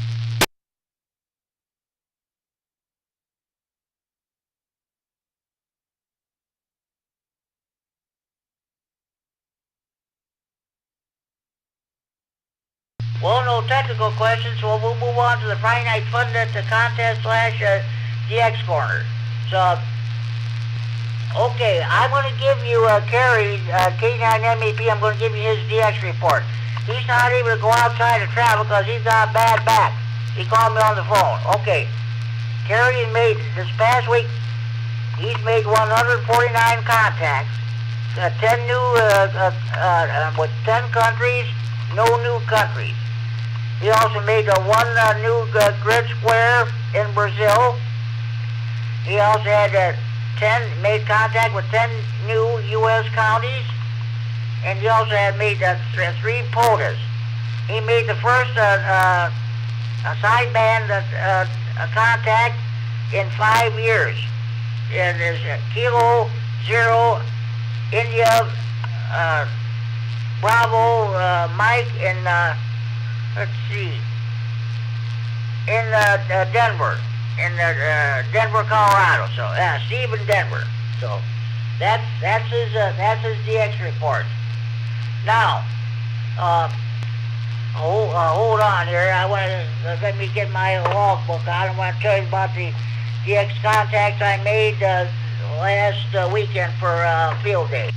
Well, no technical questions, so we'll move on to the Friday Night Fun at the contest slash DX Corner. So, okay, I'm going to give you Kerry, K9MEP, I'm going to give you his DX report. He's not able to go outside and travel because he's got a bad back. He called me on the phone. Okay, Kerry made, this past week, he's made 149 contacts, 10 new, with 10 countries, no new countries. He also made one new grid square in Brazil. He also had made contact with 10 new U.S. counties, and he also had made 3 POTAs. He made the first sideband contact in 5 years. It is Kilo Zero India Bravo Mike in let's see, in Denver, Denver, Colorado. So Steve in Denver. So that's his DX report. Now, hold on here. I want to let me get my logbook out. I want to tell you about the DX contacts I made last weekend for field day.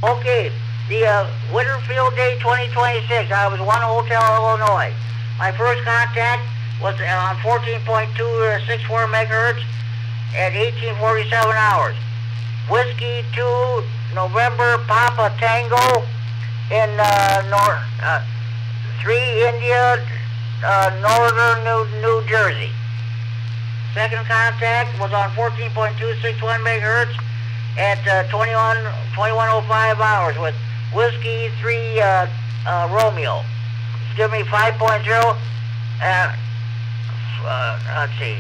Okay, the Winter Field Day 2026, I was one Hotel, Illinois. My first contact was on 14.264 megahertz at 1847 hours. Whiskey 2, November, Papa Tango in 3 India, northern New Jersey. Second contact was on 14.261 megahertz at 2105 hours with Whiskey 3 Romeo. It's giving me 5.0. Let's see.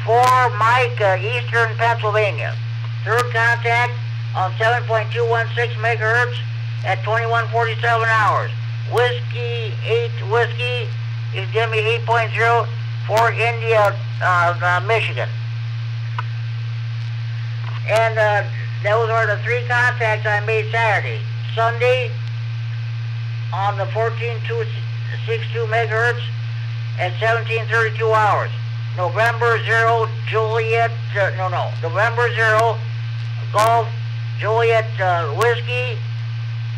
4 Mike, Eastern Pennsylvania. Third contact on 7.216 megahertz at 2147 hours. Whiskey 8 Whiskey is giving me 8.0 for India, Michigan. And those are the 3 contacts I made Saturday. Sunday on the 14.262 megahertz at 1732 hours. November 0 Juliet, November 0 Golf Juliet Whiskey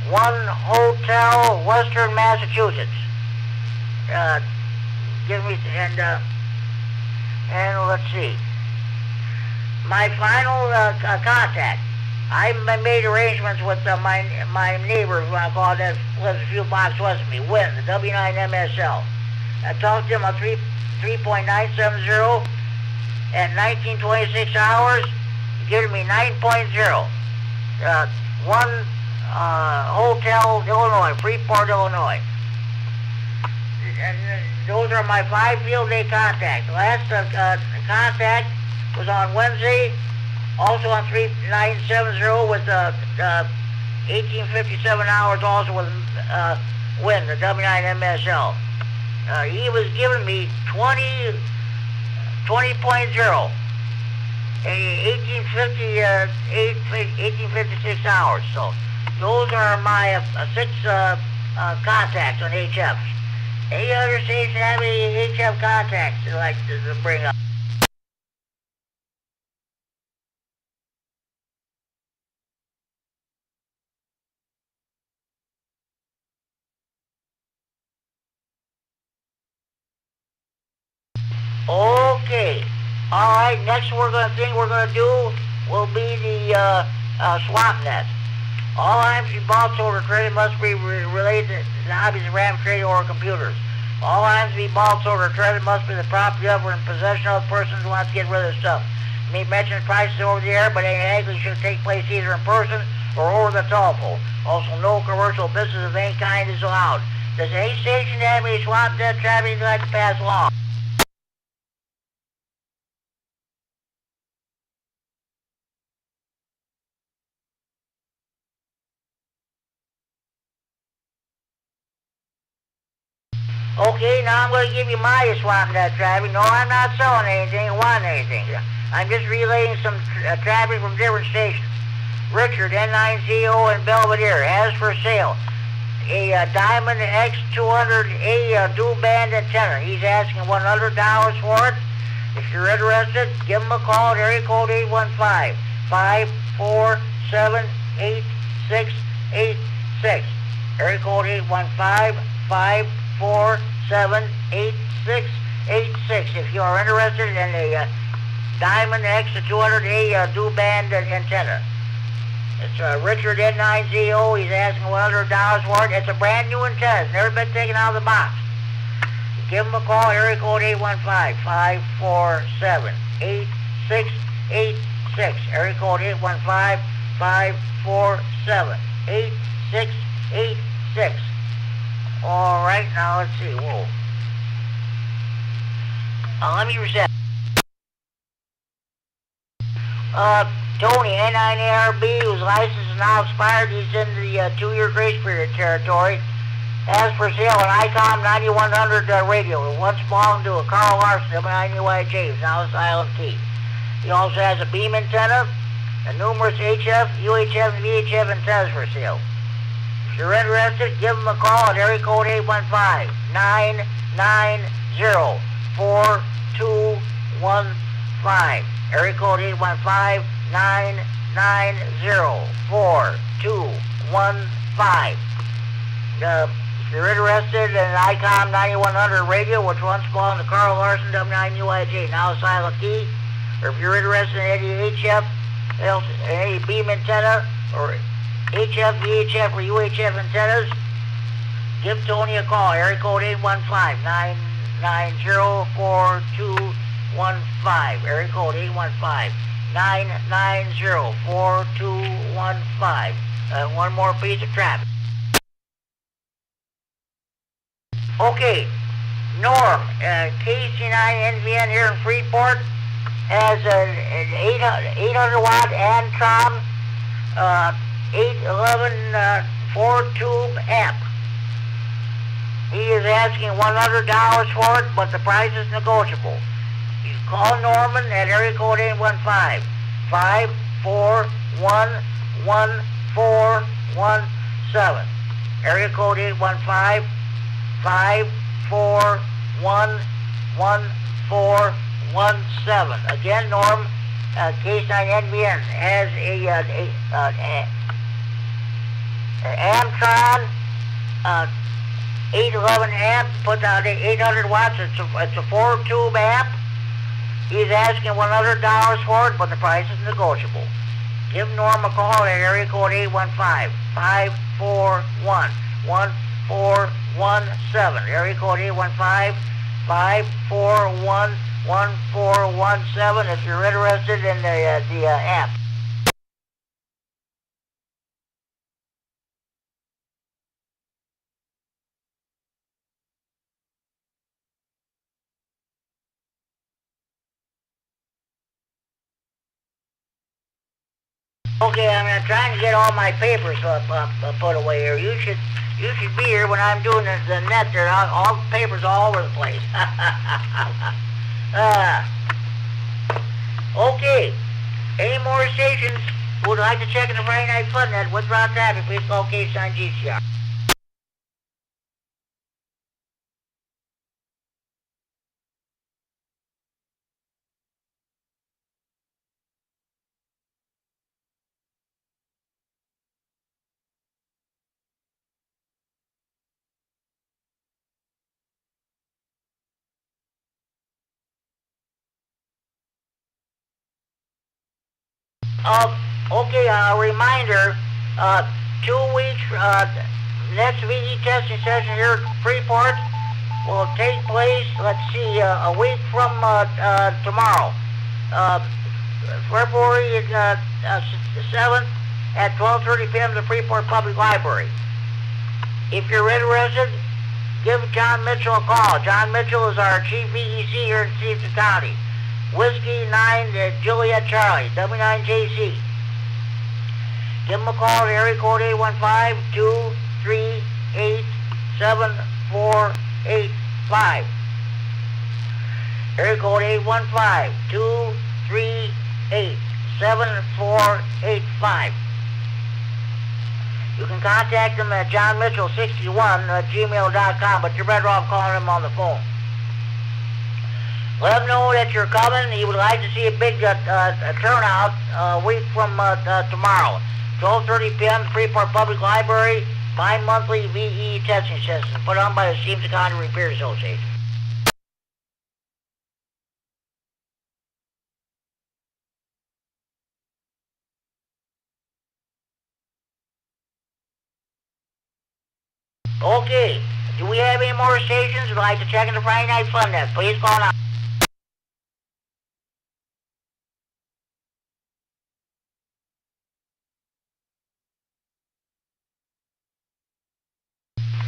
1 Hotel Western Massachusetts. Give me and let's see. My final contact, I made arrangements with my neighbor who I call that lives a few blocks west of me, Win, the W9MSL. I talked to him on 3.970 at 1926 hours, giving me 9.0. 1 Hotel, Illinois, Freeport, Illinois. And those are my 5 field day contacts. The last contact was on Wednesday, also on 3970 with 1857 hours, also with Win, the W9MSL. He was giving me 20.0 1856 hours. So those are my 6 contacts on HF. Any other station have any HF contacts they'd like to bring up? Okay. All right. Next thing we're going to do will be the swap net. All items you bought, sold, or traded must be related to the hobbies of RAM, trading, or computers. All items to be bought, sold, or traded must be the property of or in possession of the person who wants to get rid of the stuff. me mention prices over the air, but any haggling should take place either in person or over the telephone. Also, no commercial business of any kind is allowed. Does any station have any swamp dead traffic you'd like to pass along? Okay, now I'm going to give you my swamp dead traffic. No, I'm not selling anything or wanting anything. I'm just relaying some traffic from different stations. Richard, N9ZO in Belvedere, has for sale a Diamond X200A dual band antenna. He's asking $100 for it. If you're interested, give him a call at area code 815-547-8686. Area code 815-547-8686. If you are interested in a Diamond X200A dual band antenna. It's Richard N9ZO. He's asking $100 for it. It's a brand new antenna. It's never been taken out of the box. Give him a call, area code 815-547-8686. Area code 815-547-8686. All right, now let's see. Whoa. Let me reset. Tony, N9ARB, whose license is now expired, he's in the 2-year grace period territory. As for sale, an ICOM 9100 radio. It once belonged to a Carl Larson, WNUIJ, now a silent key. He also has a beam antenna, and numerous HF, UHF, and VHF antennas for sale. If you're interested, give him a call at area code 815-990-4215. Area code 815-990-4215. If you're interested in an ICOM 9100 radio, which once belonged to Carl Larson, W9UIJ, now a silent key, or if you're interested in any HF, any beam antenna, or HF, VHF, or UHF antennas, give Tony a call. Area code 815-990-4215. Area code 815-990-4215. One more piece of traffic. Okay, Norm, KC9NVN here in Freeport has an 800 watt Antron 811 4-tube amp. He is asking $100 for it, but the price is negotiable. You call Norman at area code 815-541-1417. Area code 815-541-1417. Again, Norm, K9NBN has a Amtron 811 amp, put out 800 watts. It's a 4-tube amp. He's asking $100 for it, but the price is negotiable. Give Norm a call at area code 815-541-1417. Area code 815-541-1417 if you're interested in the amp. Okay, I'm trying to get all my papers put away here. You should be here when I'm doing the net there. All the papers all over the place. Okay. Any more stations would like to check in the Friday Night Fun Net with Ron Traffic, please call K-Sign GCR. Okay, a reminder, 2 weeks, next VE testing session here at Freeport will take place, let's see, a week from tomorrow. February 7th at 12:30 p.m. at the Freeport Public Library. If you're interested, give John Mitchell a call. John Mitchell is our chief VEC here in Stevenson County. Whiskey 9 Juliet Charlie, W9JC. Give him a call at area code 815-238-7485. Area code 815-238-7485. You can contact him at johnmitchell61@gmail.com, but you're better off calling him on the phone. Let him know that you're coming. He would like to see a big turnout a week from tomorrow. 12:30 p.m. Freeport Public Library, bi-monthly VE testing session put on by the Stevenson County Repair Association. Okay, do we have any more stations who'd like to check in the Friday Night Fun Nest? Please call now.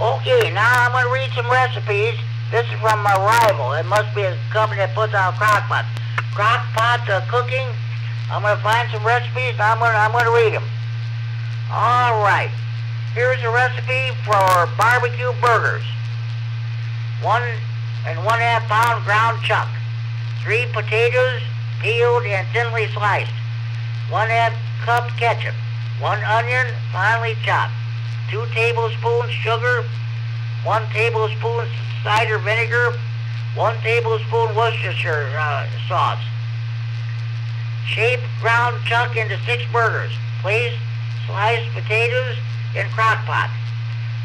Okay, now I'm going to read some recipes. This is from my rival. It must be a company that puts out crockpots. Crockpot cooking. I'm going to find some recipes and I'm going to read them. All right. Here's a recipe for barbecue burgers. 1 1/2 pound ground chuck. 3 potatoes, peeled and thinly sliced. 1/2 cup ketchup. 1 onion, finely chopped. 2 tablespoons sugar. 1 tablespoon cider vinegar. 1 tablespoon Worcestershire sauce. Shape ground chuck into 6 burgers. Place sliced potatoes in crock pot.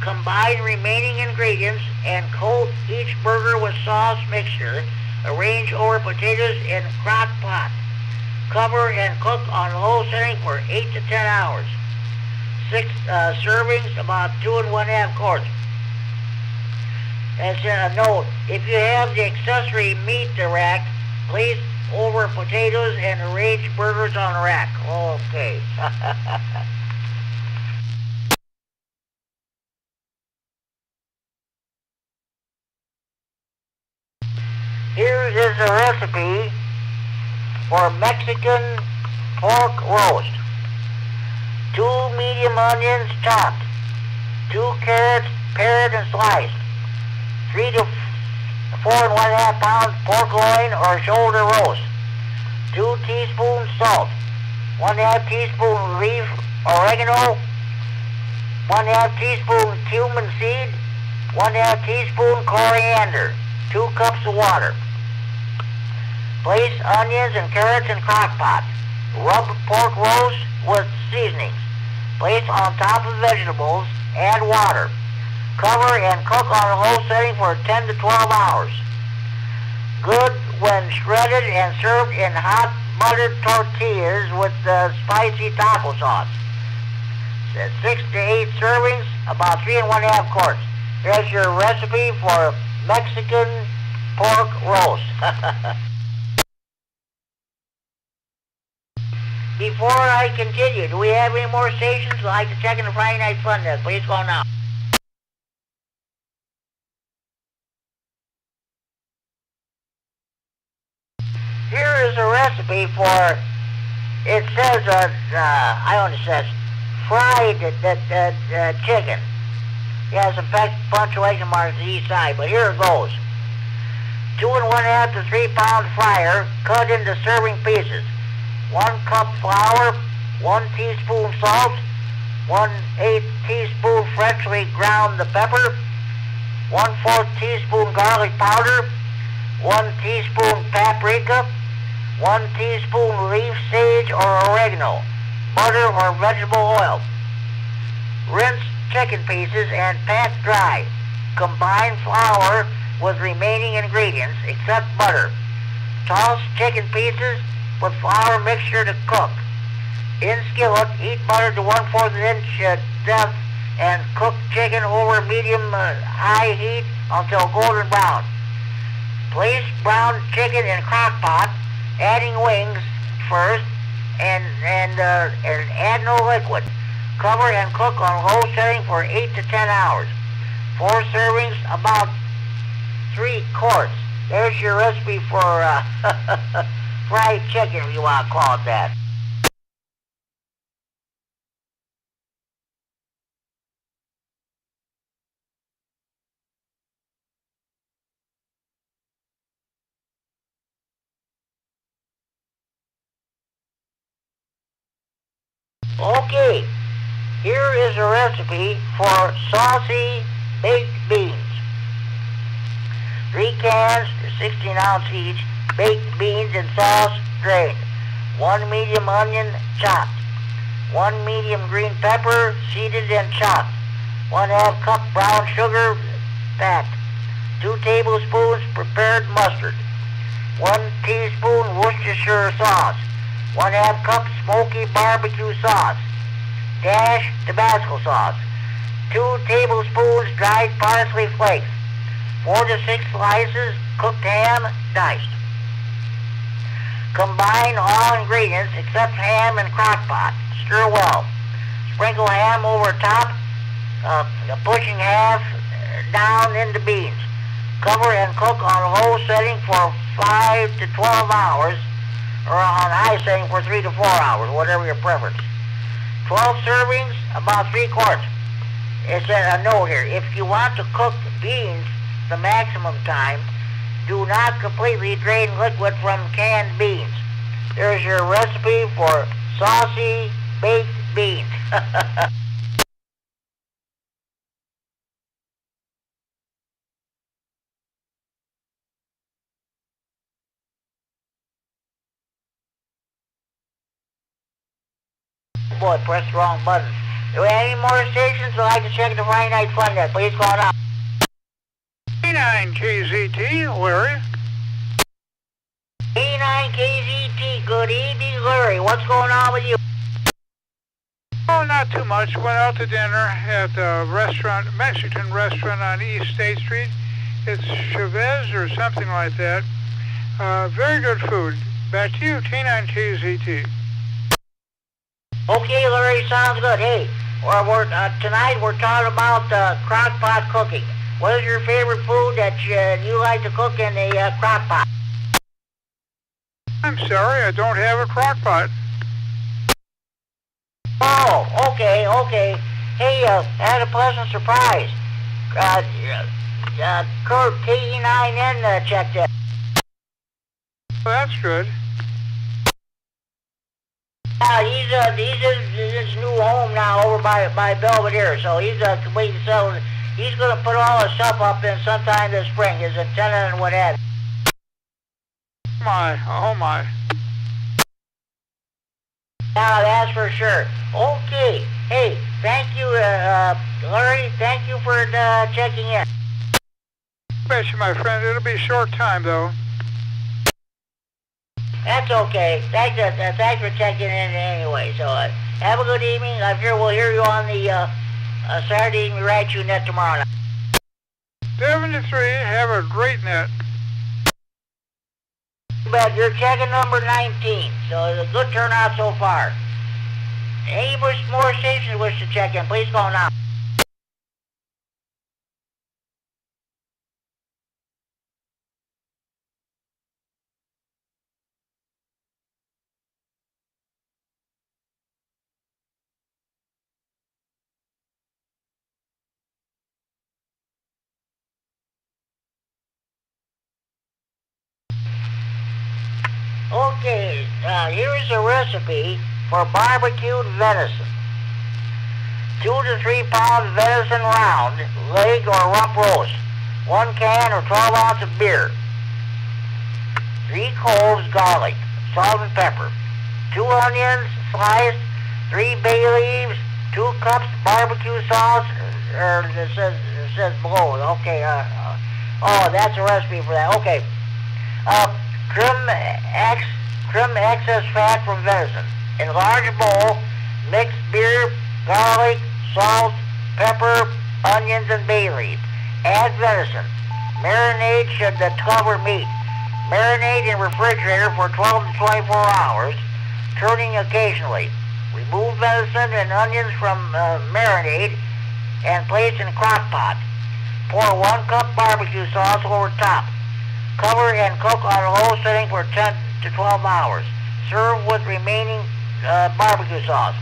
Combine remaining ingredients and coat each burger with sauce mixture. Arrange over potatoes in crock pot. Cover and cook on low setting for 8 to 10 hours. 6 servings, about 2 1/2 quarts. As a note, if you have the accessory meat rack, place over potatoes and arrange burgers on the rack. Okay. Here is a recipe for Mexican pork roast. 2 medium onions chopped. 2 carrots pared and sliced. 3 to 4 1/2 pounds pork loin or shoulder roast. 2 teaspoons salt. 1/2 teaspoon leaf oregano. 1/2 teaspoon cumin seed. 1/2 teaspoon coriander. 2 cups of water. Place onions and carrots in crock pot. Rub pork roast with seasonings. Place on top of vegetables. Add water. Cover and cook on a low setting for 10 to 12 hours. Good when shredded and served in hot buttered tortillas with spicy taco sauce. 6 to 8 servings, about 3 1/2 quarts. Here's your recipe for Mexican pork roast. Before I continue, do we have any more stations who'd like to check in the Friday Night Fun Nest? Please call now. Here is a recipe for, it says, I only says, fried chicken. It has some punctuation marks on each side, but here it goes. 2 1/2 to 3 pound fryer, cut into serving pieces. 1 cup flour, 1 teaspoon salt, 1/8 teaspoon freshly ground pepper, 1/4 teaspoon garlic powder, 1 teaspoon paprika, 1 teaspoon leaf sage or oregano, butter or vegetable oil. Rinse chicken pieces and pat dry. Combine flour with remaining ingredients except butter. Toss chicken pieces with flour mixture to cook. In skillet, heat butter to 1/4 inch depth and cook chicken over medium high heat until golden brown. Place browned chicken in crock pot, adding wings, first, and add no liquid. Cover and cook on low setting for 8 to 10 hours. 4 servings, about 3 quarts. There's your recipe for fried chicken, if you want to call it that. Okay, here is a recipe for saucy baked beans. 3 cans, 16 ounce each, baked beans in sauce drained. 1 medium onion chopped. 1 medium green pepper seeded and chopped. 1/2 cup brown sugar packed. 2 tablespoons prepared mustard. 1 teaspoon Worcestershire sauce. 1/2 cup smoky barbecue sauce. Dash Tabasco sauce. 2 tablespoons dried parsley flakes. 4 to 6 slices cooked ham diced. Combine all ingredients except ham and crock pot. Stir well. Sprinkle ham over top, pushing half down into beans. Cover and cook on low setting for 5 to 12 hours, or on high setting for 3 to 4 hours, whatever your preference. 12 servings, about 3 quarts. It said a note here, if you want to cook beans the maximum time, do not completely drain liquid from canned beans. There's your recipe for saucy baked beans. Boy, press the wrong button. Do we have any more stations would like to check the Friday Night Fun net? Please call it out. 9 KZT, Larry. A9KZT, good evening, Larry. What's going on with you? Oh, not too much. Went out to dinner at a restaurant, Mexican restaurant on East State Street. It's Chavez or something like that. Very good food. Back to you, T9KZT. Okay, Larry, sounds good. Hey, tonight we're talking about crock pot cooking. What is your favorite food that you like to cook in a crock pot? I'm sorry, I don't have a crock pot. Oh, okay. Hey, I had a pleasant surprise. Kurt, KE9N checked in. Well, that's good. He's in his new home now over by Belvedere, so he's completely settled. He's going to put all his stuff up in sometime this spring, his antenna and what have you. Oh my. Now, that's for sure. Okay. Hey, thank you, Larry. Thank you for checking in. Bet you, my friend. It'll be a short time, though. That's okay. Thanks for checking in anyway. So, have a good evening. I'm sure we'll hear you on the Saturday Evening Right You net tomorrow night. 73, have a great net. But you're checking number 19, so it's a good turnout so far. Any more stations wish to check in, please call now. Okay, here's a recipe for barbecued venison. 2 to 3 pound venison round, leg or rump roast. 1 can or 12 ounce of beer. 3 cloves garlic, salt and pepper. 2 onions sliced, 3 bay leaves, 2 cups barbecue sauce, it says below. Okay, oh, that's a recipe for that. Okay. Trim excess fat from venison. In large bowl, mix beer, garlic, salt, pepper, onions, and bay leaf. Add venison. Marinade should cover meat. Marinate in refrigerator for 12 to 24 hours. turning occasionally. Remove venison and onions from marinade and place in crock pot. Pour 1 cup barbecue sauce over top. Cover and cook on a low setting for 10 to 12 hours. Serve with remaining barbecue sauce.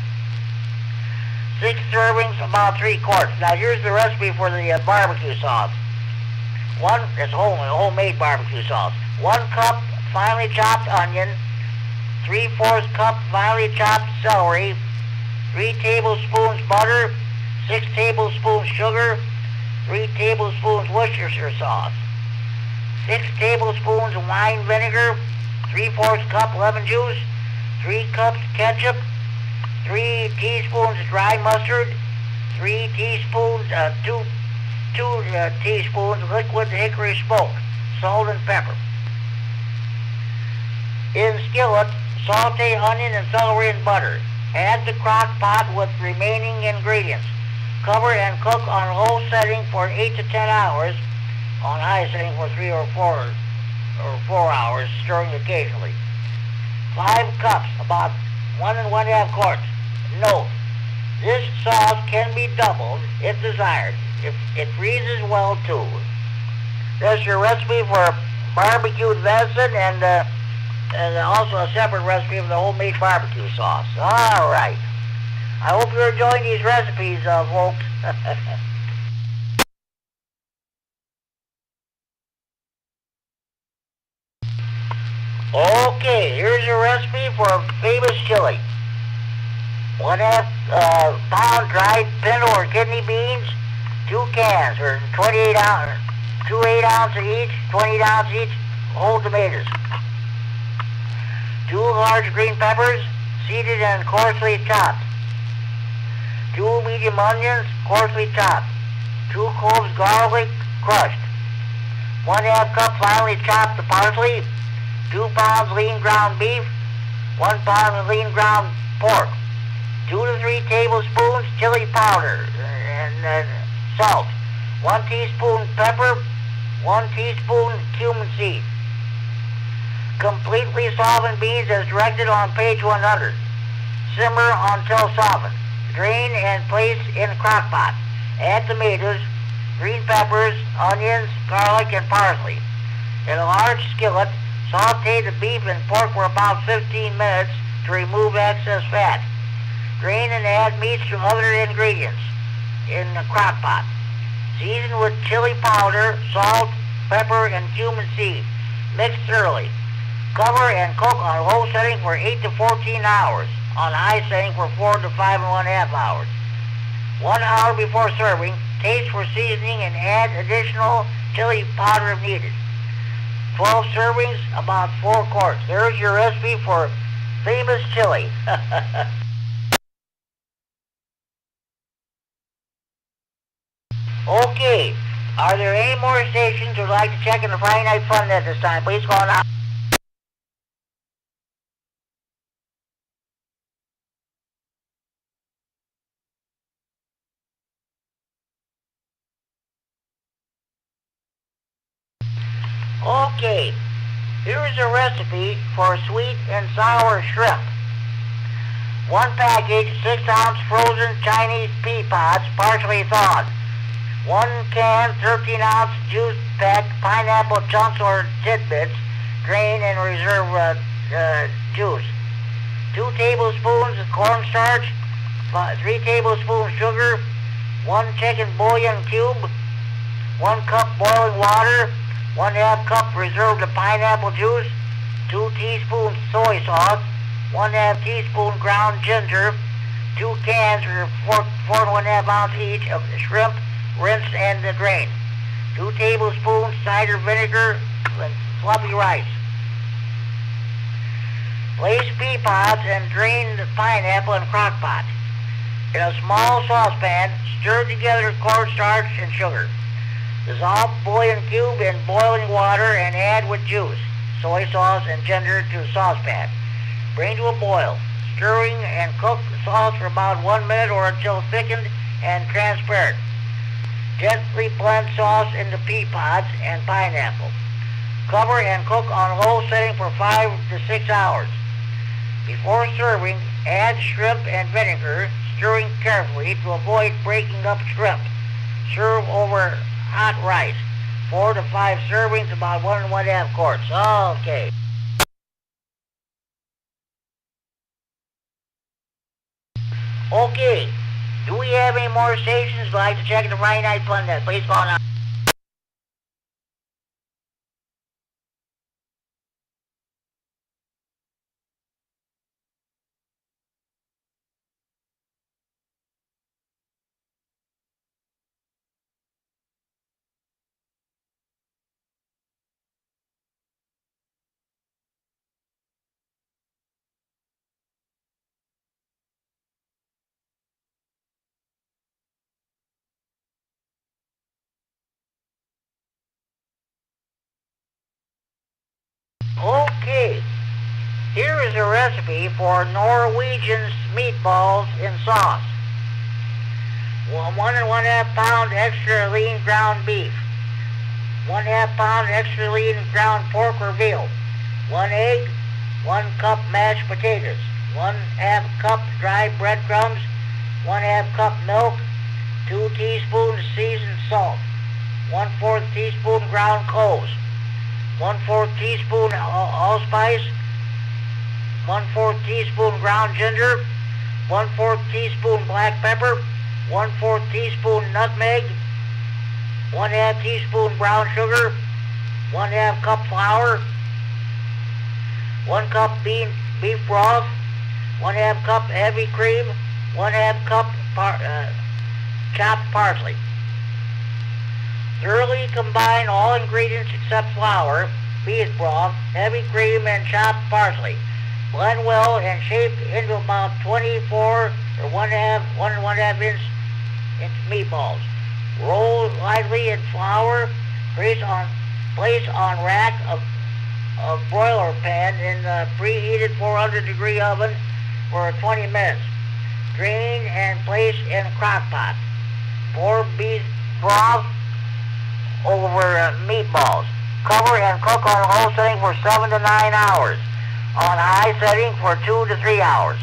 6 servings, about 3 quarts. Now here's the recipe for the barbecue sauce. It's homemade barbecue sauce. 1 cup finely chopped onion, 3/4 cup finely chopped celery, 3 tablespoons butter, 6 tablespoons sugar, 3 tablespoons Worcestershire sauce, 6 tablespoons wine vinegar, 3/4 cup lemon juice, 3 cups ketchup, 3 teaspoons dry mustard, 2 teaspoons liquid hickory smoke, salt and pepper. In skillet, saute onion and celery in butter. Add the crock pot with remaining ingredients. Cover and cook on low setting for 8 to 10 hours, on high setting for 3 or 4 hours, stirring occasionally. 5 cups, about 1 1/2 quarts. Note, this sauce can be doubled if desired. It freezes well too. There's your recipe for barbecued venison and also a separate recipe of the homemade barbecue sauce. All right. I hope you're enjoying these recipes, folks. Okay, here's a recipe for a famous chili. 1/2 pound dried pinto or kidney beans, 2 cans, or 28 ounces, 2 8-ounce each, 28 ounce each, whole tomatoes. 2 large green peppers, seeded and coarsely chopped. 2 medium onions, coarsely chopped. 2 cloves garlic, crushed. 1/2 cup finely chopped parsley. 2 pounds lean ground beef. 1 pound lean ground pork. 2 to 3 tablespoons chili powder and salt. 1 teaspoon pepper. 1 teaspoon cumin seed. Completely softened beans as directed on page 100. Simmer until softened. Drain and place in crock pot. Add tomatoes, green peppers, onions, garlic, and parsley. In a large skillet, saute the beef and pork for about 15 minutes to remove excess fat. Drain and add meats to other ingredients in the crock pot. Season with chili powder, salt, pepper, and cumin seed. Mix thoroughly. Cover and cook on low setting for 8 to 14 hours, on high setting for 4 to 5 1/2 hours. 1 hour before serving, taste for seasoning and add additional chili powder if needed. 12 servings, about 4 quarts. There's your recipe for famous chili. Okay, are there any more stations who would like to check in the Friday Night Fun at this time? Please call now. Okay, here's a recipe for sweet and sour shrimp. 1 package, 6-ounce frozen Chinese pea pods, partially thawed. 1 can, 13-ounce juice pack, pineapple chunks or tidbits, drain and reserve juice. 2 tablespoons cornstarch, 3 tablespoons sugar, 1 chicken bouillon cube, 1 cup boiling water, 1/2 cup reserved pineapple juice, 2 teaspoons soy sauce, 1/2 teaspoon ground ginger, 2 cans or 4 1/2 ounce each of shrimp, rinsed and drained, 2 tablespoons cider vinegar, and fluffy rice. Place pea pods and drain the pineapple in crock pot. In a small saucepan, stir together cornstarch and sugar. Dissolve bouillon cube in boiling water and add with juice, soy sauce, and ginger to saucepan. Bring to a boil, stirring and cook the sauce for about 1 minute or until thickened and transparent. Gently blend sauce into pea pods and pineapple. Cover and cook on low setting for 5 to 6 hours. Before serving, add shrimp and vinegar, stirring carefully to avoid breaking up shrimp. Serve over hot rice. 4 to 5 servings, about 1 1/2 quarts. Okay. Okay. Do we have any more stations you'd like to check the Friday Night Fun Net? Please call now. Okay. Here is a recipe for Norwegian meatballs in sauce. 1 1/2 pound extra lean ground beef. 1/2 pound extra lean ground pork or veal. 1 egg. 1 cup mashed potatoes. 1/2 cup dry breadcrumbs. 1/2 cup milk. 2 teaspoons seasoned salt. 1/4 teaspoon ground cloves. 1/4 teaspoon allspice. 1/4 teaspoon ground ginger. 1/4 teaspoon black pepper. 1/4 teaspoon nutmeg. 1/2 teaspoon brown sugar. 1/2 cup flour. 1 cup beef broth. 1/2 cup heavy cream. 1/2 cup chopped parsley. Thoroughly combine all ingredients except flour, beef broth, heavy cream, and chopped parsley. Blend well and shape into about 24 or 1 1/2 inch meatballs. Roll lightly in flour. Place on rack of broiler pan in a preheated 400-degree oven for 20 minutes. Drain and place in a crock pot. Pour beef broth over meatballs. Cover and cook on low setting for 7 to 9 hours. On high setting for 2 to 3 hours.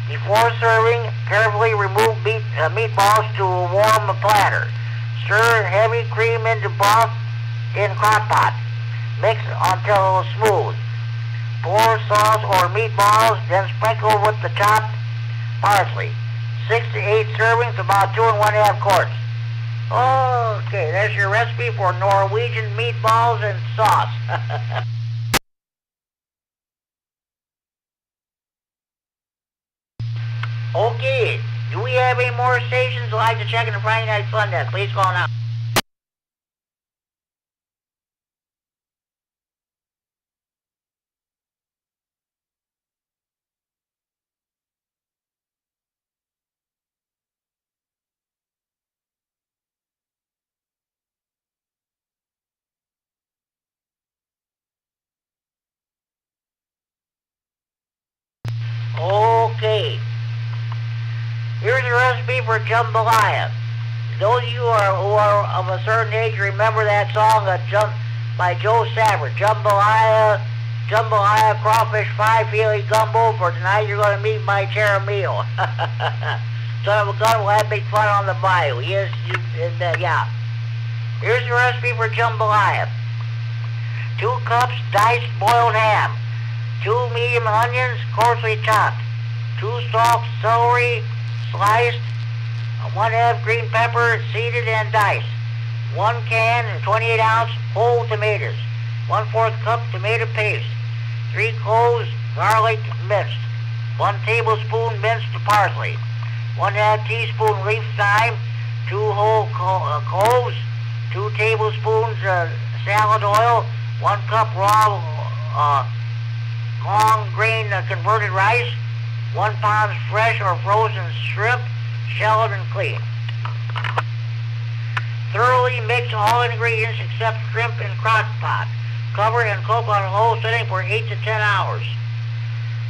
Before serving, carefully remove meatballs to a warm platter. Stir heavy cream into broth in crock pot. Mix until smooth. Pour sauce or meatballs, then sprinkle with the chopped parsley. 6 to 8 servings, about 2 1/2 quarts. Okay, there's your recipe for Norwegian meatballs and sauce. Okay, do we have any more stations you'd like to check in the Friday Night Fun Net? Please call now. Okay. Here's a recipe for jambalaya. Those of you who are of a certain age remember that song by Joe Savage. Jambalaya, crawfish fry, feely gumbo. For tonight you're going to meet my meal. Son of a gun will have big fun on the bayou. Yes, yeah. Here's the recipe for jambalaya. 2 cups diced boiled ham. 2 medium onions, coarsely chopped. 2 stalks celery, sliced. 1/2 green pepper, seeded and diced. 1 can and 28-ounce whole tomatoes. 1/4 cup tomato paste. 3 cloves garlic minced. 1 tablespoon minced parsley. 1/2 teaspoon leaf thyme. 2 whole cloves. 2 tablespoons salad oil. 1 cup raw long grain converted rice. 1 pound fresh or frozen shrimp, shelled and cleaned. Thoroughly mix all ingredients except shrimp in crock pot. Cover and cook on a low setting for 8 to 10 hours.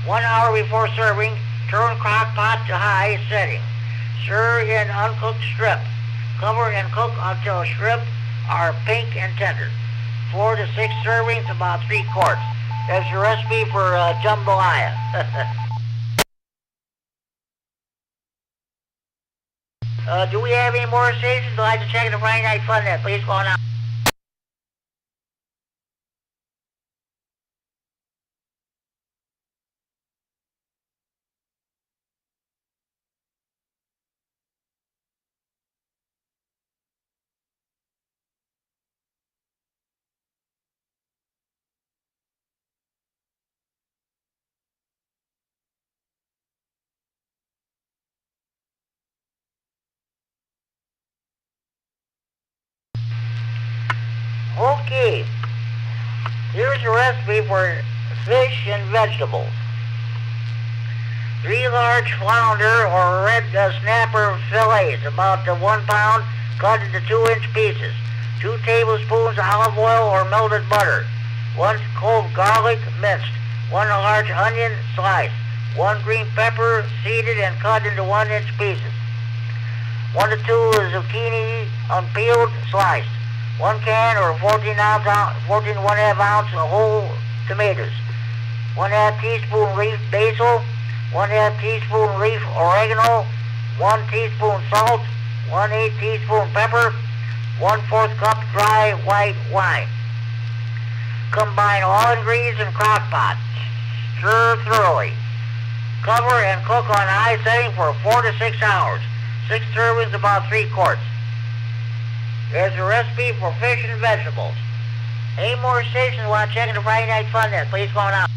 1 hour before serving, turn crock pot to high setting. Serve in uncooked shrimp. Cover and cook until shrimp are pink and tender. 4 to 6 servings, about 3 quarts. That's your recipe for jambalaya. Do we have any more stations? I'd like to check the Friday Night Fun net. Please go on out. Okay. Here's a recipe for fish and vegetables. 3 large flounder or red snapper fillets, about 1 pound, cut into 2-inch pieces. 2 tablespoons olive oil or melted butter. 1 clove garlic minced. 1 large onion sliced. 1 green pepper seeded and cut into 1-inch pieces. 1 to 2 zucchini unpeeled sliced. 1 can or 14 1/2 ounce of whole tomatoes. 1/2 teaspoon leaf basil. 1/2 teaspoon leaf oregano. 1 teaspoon salt. 1/8 teaspoon pepper. 1/4 cup dry white wine. Combine all ingredients in crock pot. Stir thoroughly. Cover and cook on high setting for 4 to 6 hours. 6 servings, about 3 quarts. There's a recipe for fish and vegetables. Any more stations want to check in the Friday Night Fun net? Please go on out.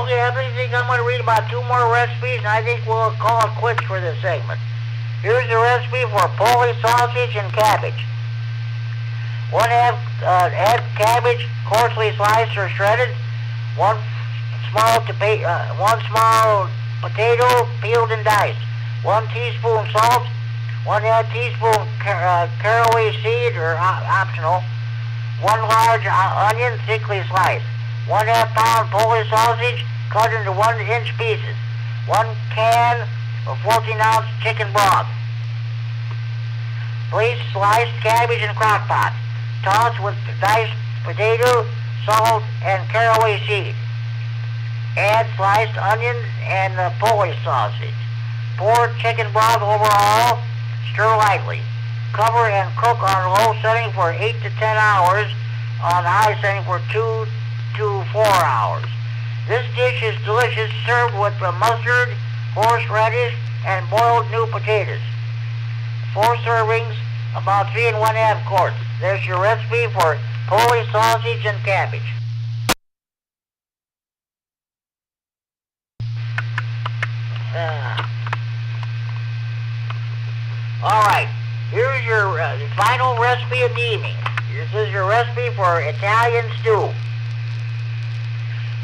Okay, I think I'm going to read about 2 more recipes, and I think we'll call it quits for this segment. Here's the recipe for Polish sausage and cabbage. 1/2 head cabbage, coarsely sliced or shredded. 1 small potato, peeled and diced. 1 teaspoon salt. 1/2 teaspoon caraway seed, or optional. 1 large onion, thickly sliced. 1/2 pound Polish sausage, cut into 1-inch pieces. 1 can of 14-ounce chicken broth. Place sliced cabbage in crock pot. Toss with diced potato, salt, and caraway seed. Add sliced onions and Polish sausage. Pour chicken broth over all. Stir lightly. Cover and cook on low setting for 8 to 10 hours. On high setting for 2 to 4 hours. This dish is delicious, served with mustard, horseradish, and boiled new potatoes. 4 servings, about 3 1/2 quarts. There's your recipe for Polish sausage and cabbage. All right, here's your final recipe of the evening. This is your recipe for Italian stew.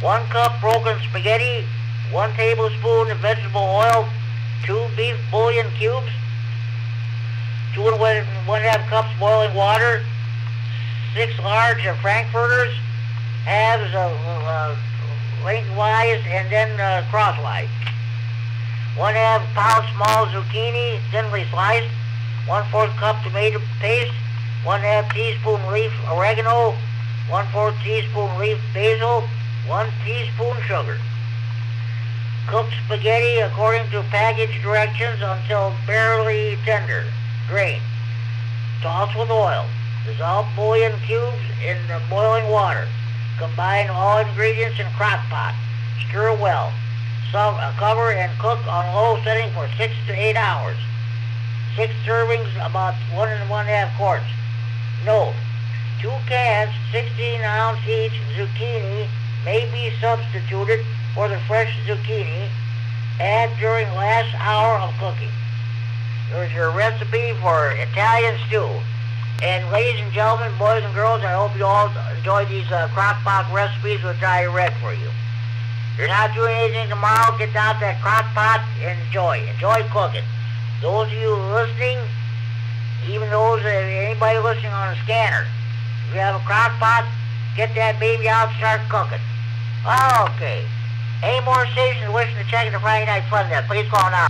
1 cup broken spaghetti, 1 tablespoon of vegetable oil, 2 beef bouillon cubes, 2 1/2 cups boiling water, 6 large frankfurters, halves lengthwise and then crosswise. 1/2 pound small zucchini, thinly sliced, 1/4 cup tomato paste, 1/2 teaspoon leaf oregano, 1/4 teaspoon leaf basil, 1 teaspoon sugar. Cook spaghetti according to package directions until barely tender. Drain. Toss with oil. Dissolve bouillon cubes in the boiling water. Combine all ingredients in crock pot. Stir well. Cover and cook on low setting for 6 to 8 hours. 6 servings, about 1 1/2 quarts. Note: 2 cans, 16-ounce each, zucchini may be substituted for the fresh zucchini. Add during last hour of cooking. There's your recipe for Italian stew. And ladies and gentlemen, boys and girls, I hope you all enjoy these crock pot recipes which I read for you. If you're not doing anything tomorrow, get out that crock pot and enjoy. Enjoy cooking. Those of you listening, even those, anybody listening on a scanner. If you have a crock pot, get that baby out and start cooking. Okay. Any more stations wishing to check the Friday Night Fun Net, please call now.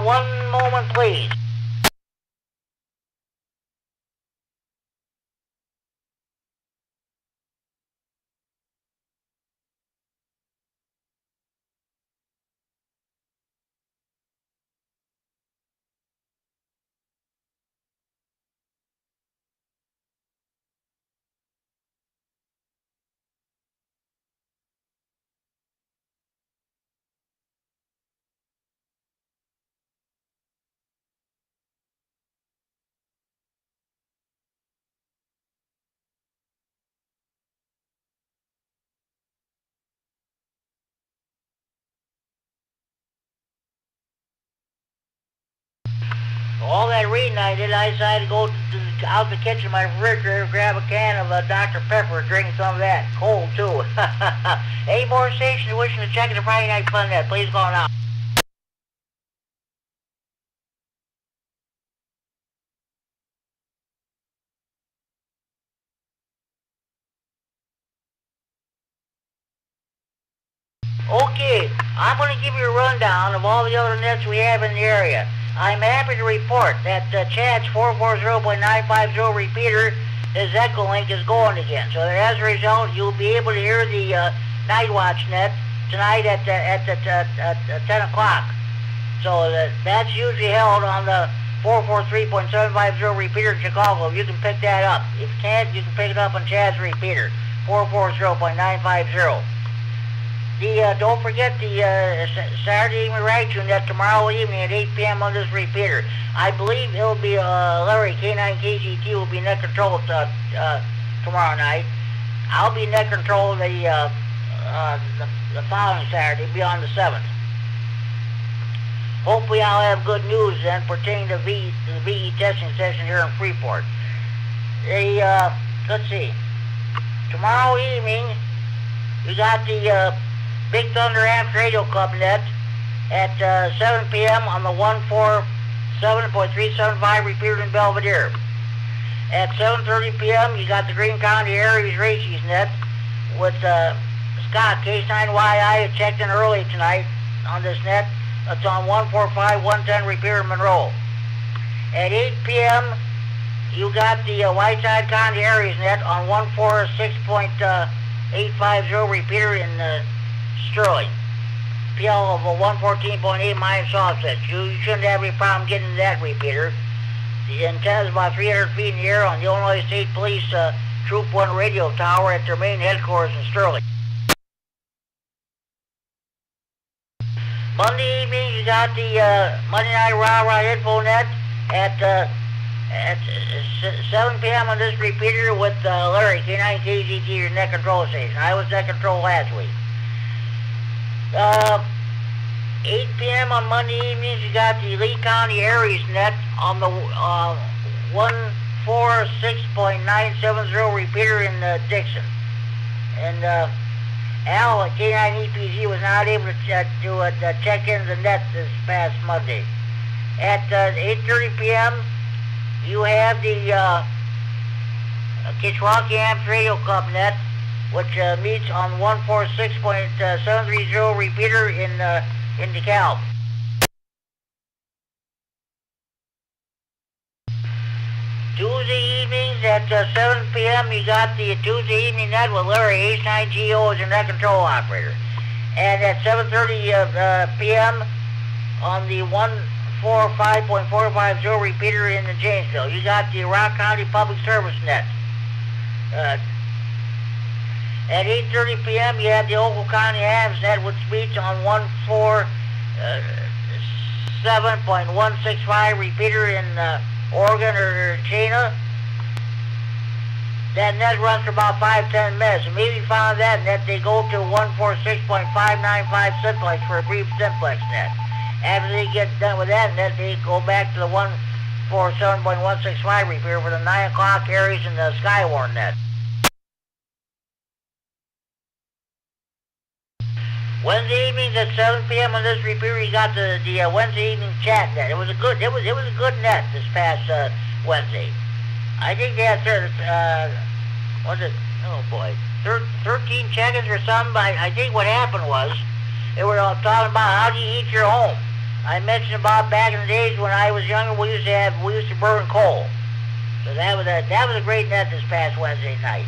One moment, please. All that reading I did, I decided to go out the kitchen to my refrigerator, grab a can of Dr. Pepper, drink some of that, cold too. Any more stations wishing to check the Friday Night Fun Net, please call now. Okay, I'm going to give you a rundown of all the other nets we have in the area. I'm happy to report that Chad's 440.950 repeater, his Echo Link is going again. So as a result, you'll be able to hear the Night Watch net tonight at 10 o'clock. So that's usually held on the 443.750 repeater in Chicago. You can pick that up. If you can't, you can pick it up on Chad's repeater, 440.950. Don't forget the Saturday evening right tune that tomorrow evening at 8 p.m. on this repeater. I believe it'll be Larry, K9KGT will be net control tomorrow night. I'll be net control the following Saturday, be on the 7th. Hopefully I'll have good news then pertaining to the VE testing session here in Freeport. Let's see. Tomorrow evening, we got the Big Thunder Amps Radio Club net at 7 p.m. on the 147.375 repeater in Belvedere. At 7:30 p.m. you got the Green County Aries Races net with Scott, K9YI, checked in early tonight on this net. It's on 145.110 repeater in Monroe. At 8 p.m. you got the Whiteside County Aries net on 146.850 repeater in Sterling. PL of a 114.8 minus offset. You shouldn't have any problem getting that repeater. The antenna is about 300 feet in the air on the Illinois State Police Troop 1 radio tower at their main headquarters in Sterling. Monday evening, you got the Monday Night Rah-Rah Info Net at 7 p.m. on this repeater with Larry, K9KGT, your net control station. I was net control last week. 8 p.m. on Monday evenings, you got the Lee County Aries net on the 146.970 repeater in Dixon. And Al at K9EPZ was not able to check in the net this past Monday. At 8:30 p.m., you have the Kishwaukee Amps Radio Club net, which meets on 146.730 repeater in DeKalb. Tuesday evenings at 7 p.m. you got the Tuesday evening net with Larry, H9GO as your net control operator. And at 7:30 p.m. on the 145.450 repeater in Janesville, you got the Rock County Public Service net. At 8:30 p.m. you have the Ogle County Hams net, which meets on 147.165 repeater in Oregon or Chena. That net runs for about 5-10 minutes. Immediately following that net, they go to 146.595 simplex for a brief simplex net. After they get done with that net, they go back to the 147.165 repeater for the 9 o'clock Aries and the Skywarn net. Wednesday evenings at 7 p.m. on this repeater, you got the Wednesday evening chat net. It was a good net this past Wednesday. I think they had 13 check-ins or something. I think what happened was they were all talking about how do you heat your home. I mentioned about back in the days when I was younger, we used to burn coal. So that was a great net this past Wednesday night.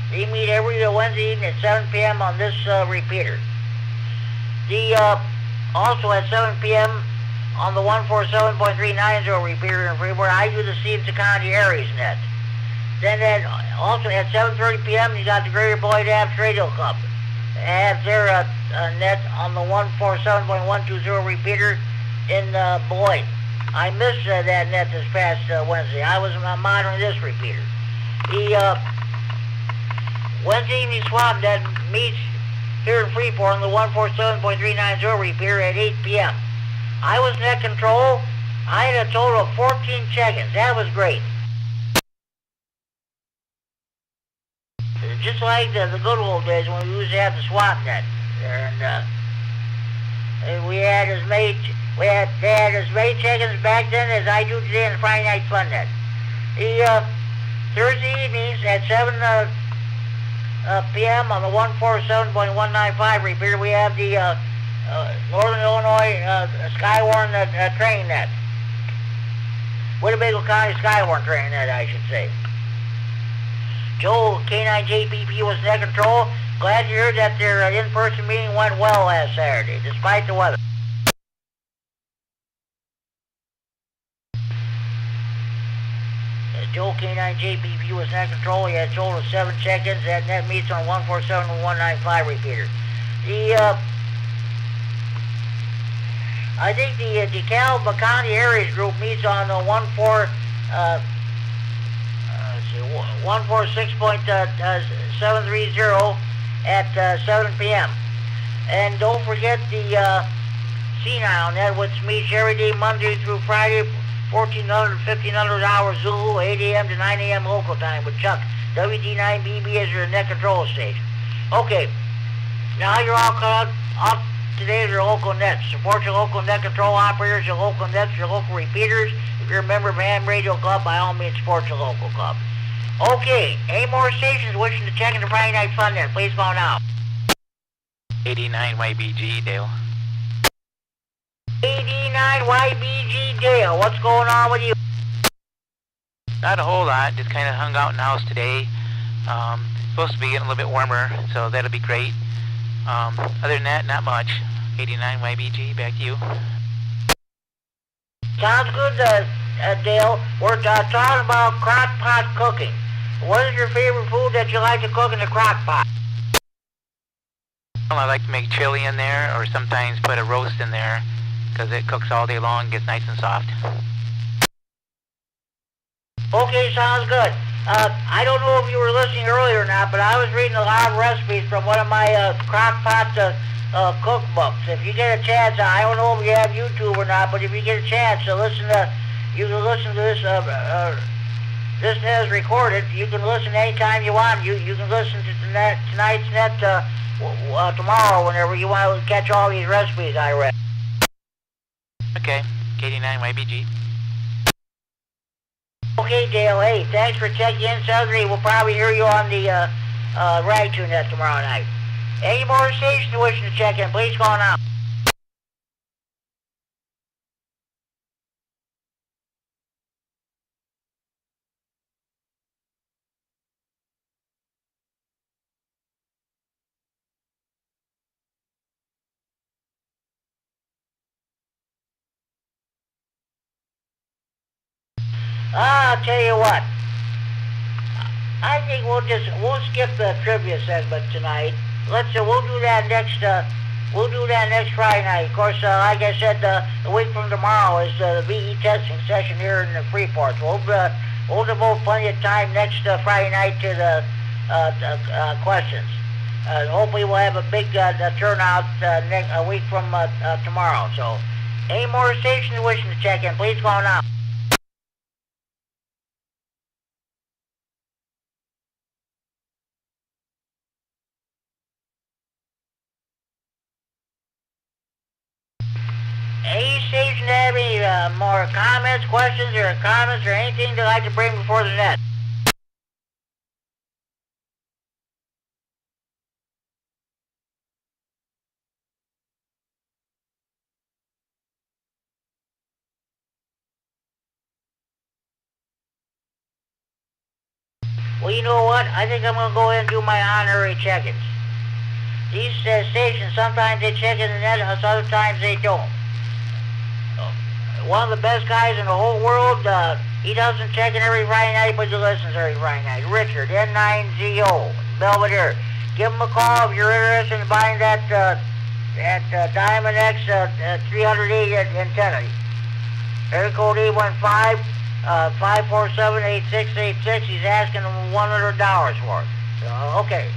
They meet every Wednesday evening at 7 p.m. on this repeater. Also at 7 p.m. on the 147.390 repeater in Freeport, I do the Stevens County Aries net. Then also at 7:30 p.m. you got the Greater Boyd Abs Radio Club. Have their net on the 147.120 repeater in Boyd. I missed that net this past Wednesday. I was monitoring this repeater. The Wednesday evening swap net meets here in Freeport on the 147.390 repeater at 8 p.m. I was net control. I had a total of 14 check-ins. That was great. Just like the good old days when we used to have the swap net. And we had as many check-ins back then as I do today in the Friday Night Fun net. The Thursday evenings at 7 p.m. on the 147.195 repeater, we have the Northern Illinois Skywarn train net. Winnebago County Skywarn train net, I should say. Joe, K9JPP was net control. Glad to hear that their in-person meeting went well last Saturday, despite the weather. Joe, K9JPP was net control. He had a total of 7 check-ins. That net meets on 147.195 repeater. I think the DeKalb County Aries group meets on the 146.730 at 7 p.m. And don't forget the Senile net, which meets every day Monday through Friday, 1400 to 1500 hours Zulu, 8 a.m. to 9 a.m. local time with Chuck. WD9BB is your net control station. Okay, now you're all caught up to date with your local nets. Support your local net control operators, your local nets, your local repeaters. If you're a member of Ham Radio Club, by all means support your local club. Okay, any more stations wishing to check in the Friday Night Fun net, please call now. 89 YBG, Dale. 89 YBG Dale, what's going on with you? Not a whole lot, just kind of hung out in the house today. Supposed to be getting a little bit warmer, so that'll be great. Other than that, not much. 89 YBG, back to you. Sounds good, Dale. We're talking about crock pot cooking. What is your favorite food that you like to cook in the crock pot? Well, I like to make chili in there, or sometimes put a roast in there, because it cooks all day long and gets nice and soft. Okay, sounds good. I don't know if you were listening earlier or not, but I was reading a lot of recipes from one of my crock pot cookbooks. If you get a chance, I don't know if you have YouTube or not, but if you get a chance to listen to, you can listen to this. This net is recorded. You can listen anytime you want. You can listen to tonight's net tomorrow whenever you want to catch all these recipes I read. Okay, K89 YBG. Okay, Dale. Hey, thanks for checking in, Southern. We'll probably hear you on the Rag-Tune net tomorrow night. Any more stations wishing to check in, please call now. I'll tell you what. I think we'll skip the trivia segment tonight. We'll do that next Friday night. Of course, like I said, a week from tomorrow is the VE testing session here in the Freeport. So we'll we'll devote plenty of time next Friday night to the questions. Hopefully we'll have a big turnout a week from tomorrow. So, any more stations wishing to check in, please call now. Any station have any more comments, questions, or anything they'd like to bring before the net? Well, you know what? I think I'm going to go ahead and do my honorary check-ins. These stations, sometimes they check in the net, other times they don't. One of the best guys in the whole world, he doesn't check in every Friday night, but he listens every Friday night. Richard, N9ZO, Belvedere. Give him a call if you're interested in buying that Diamond X 380 antenna. Area code 815-547-8686. He's asking $100 for it. Okay.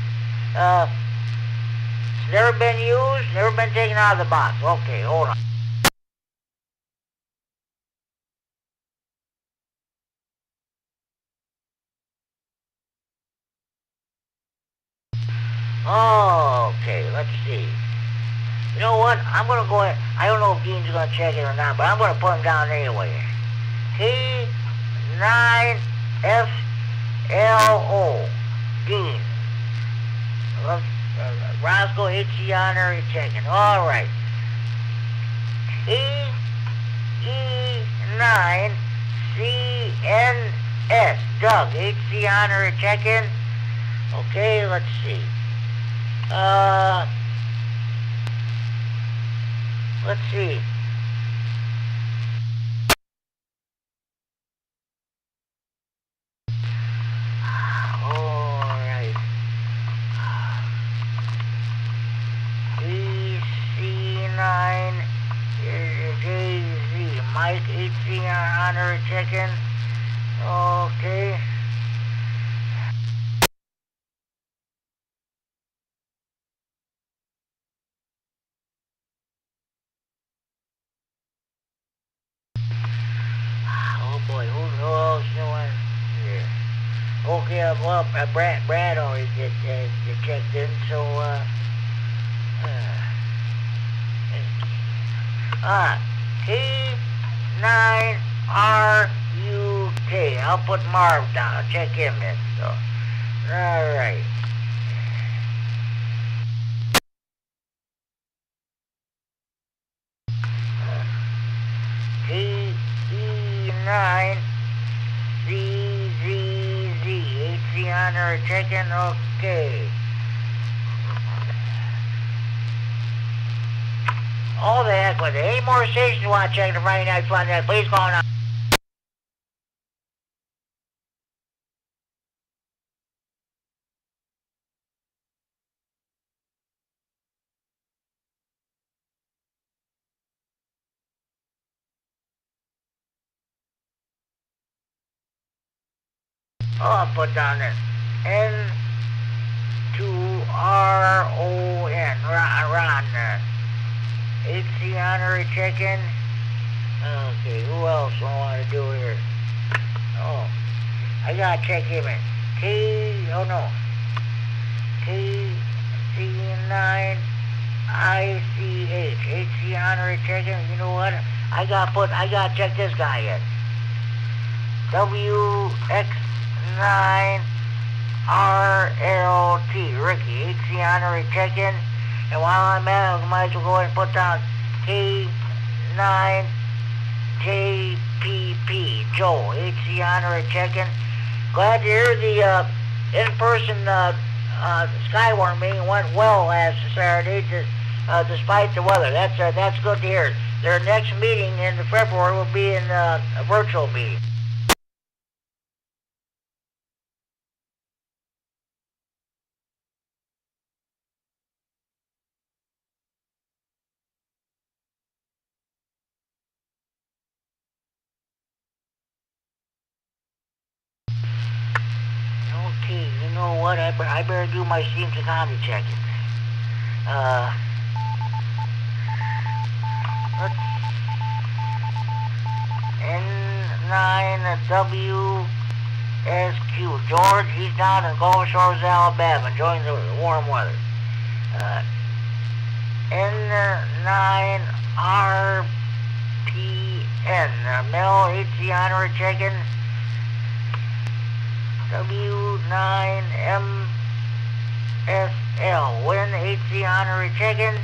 It's never been used, never been taken out of the box. Okay, hold on. Okay, let's see. You know what? I'm going to go ahead. I don't know if Dean's going to check it or not, but I'm going to put him down anyway. T9FLO. Dean. Roscoe HC honorary checking. All right. TE9CNS. Doug, HC honorary check-in. Okay, let's see. Let's see. All right. EC9JZ. Mike, HC honorary check-in. Okay. Oh boy, who else doing? Yeah. Okay, well, Brad already get checked in, so T9RUK. I'll put Marv down. I'll check him in. So, all right. TE9CZZ. HC honor checking. Okay. All the heck with it. Any more stations you want to check the Friday Night Fun Net, please call now. Oh, I'll put down there. N2RON. Ron. HC honorary check-in. Okay, who else do I want to do here? Oh, I gotta check him in. TC9ICH. HC honorary check-in. You know what? I gotta check this guy in. WX9RLT. Ricky. HC honorary check-in. And while I'm at it, I might as well go ahead and put down K9JPP. Joe, HC honorary check-in. Glad to hear the in-person Skywarn meeting went well last Saturday, despite the weather. That's good to hear. Their next meeting in February will be in a virtual meeting. I better do my Steam to comedy check-ins. Let's N9WSQ. George, he's down in Gulf Shores, Alabama, enjoying the warm weather. N9RPN. Mel HC Honorary check-in. W9MSL. Win HC Honorary check-in.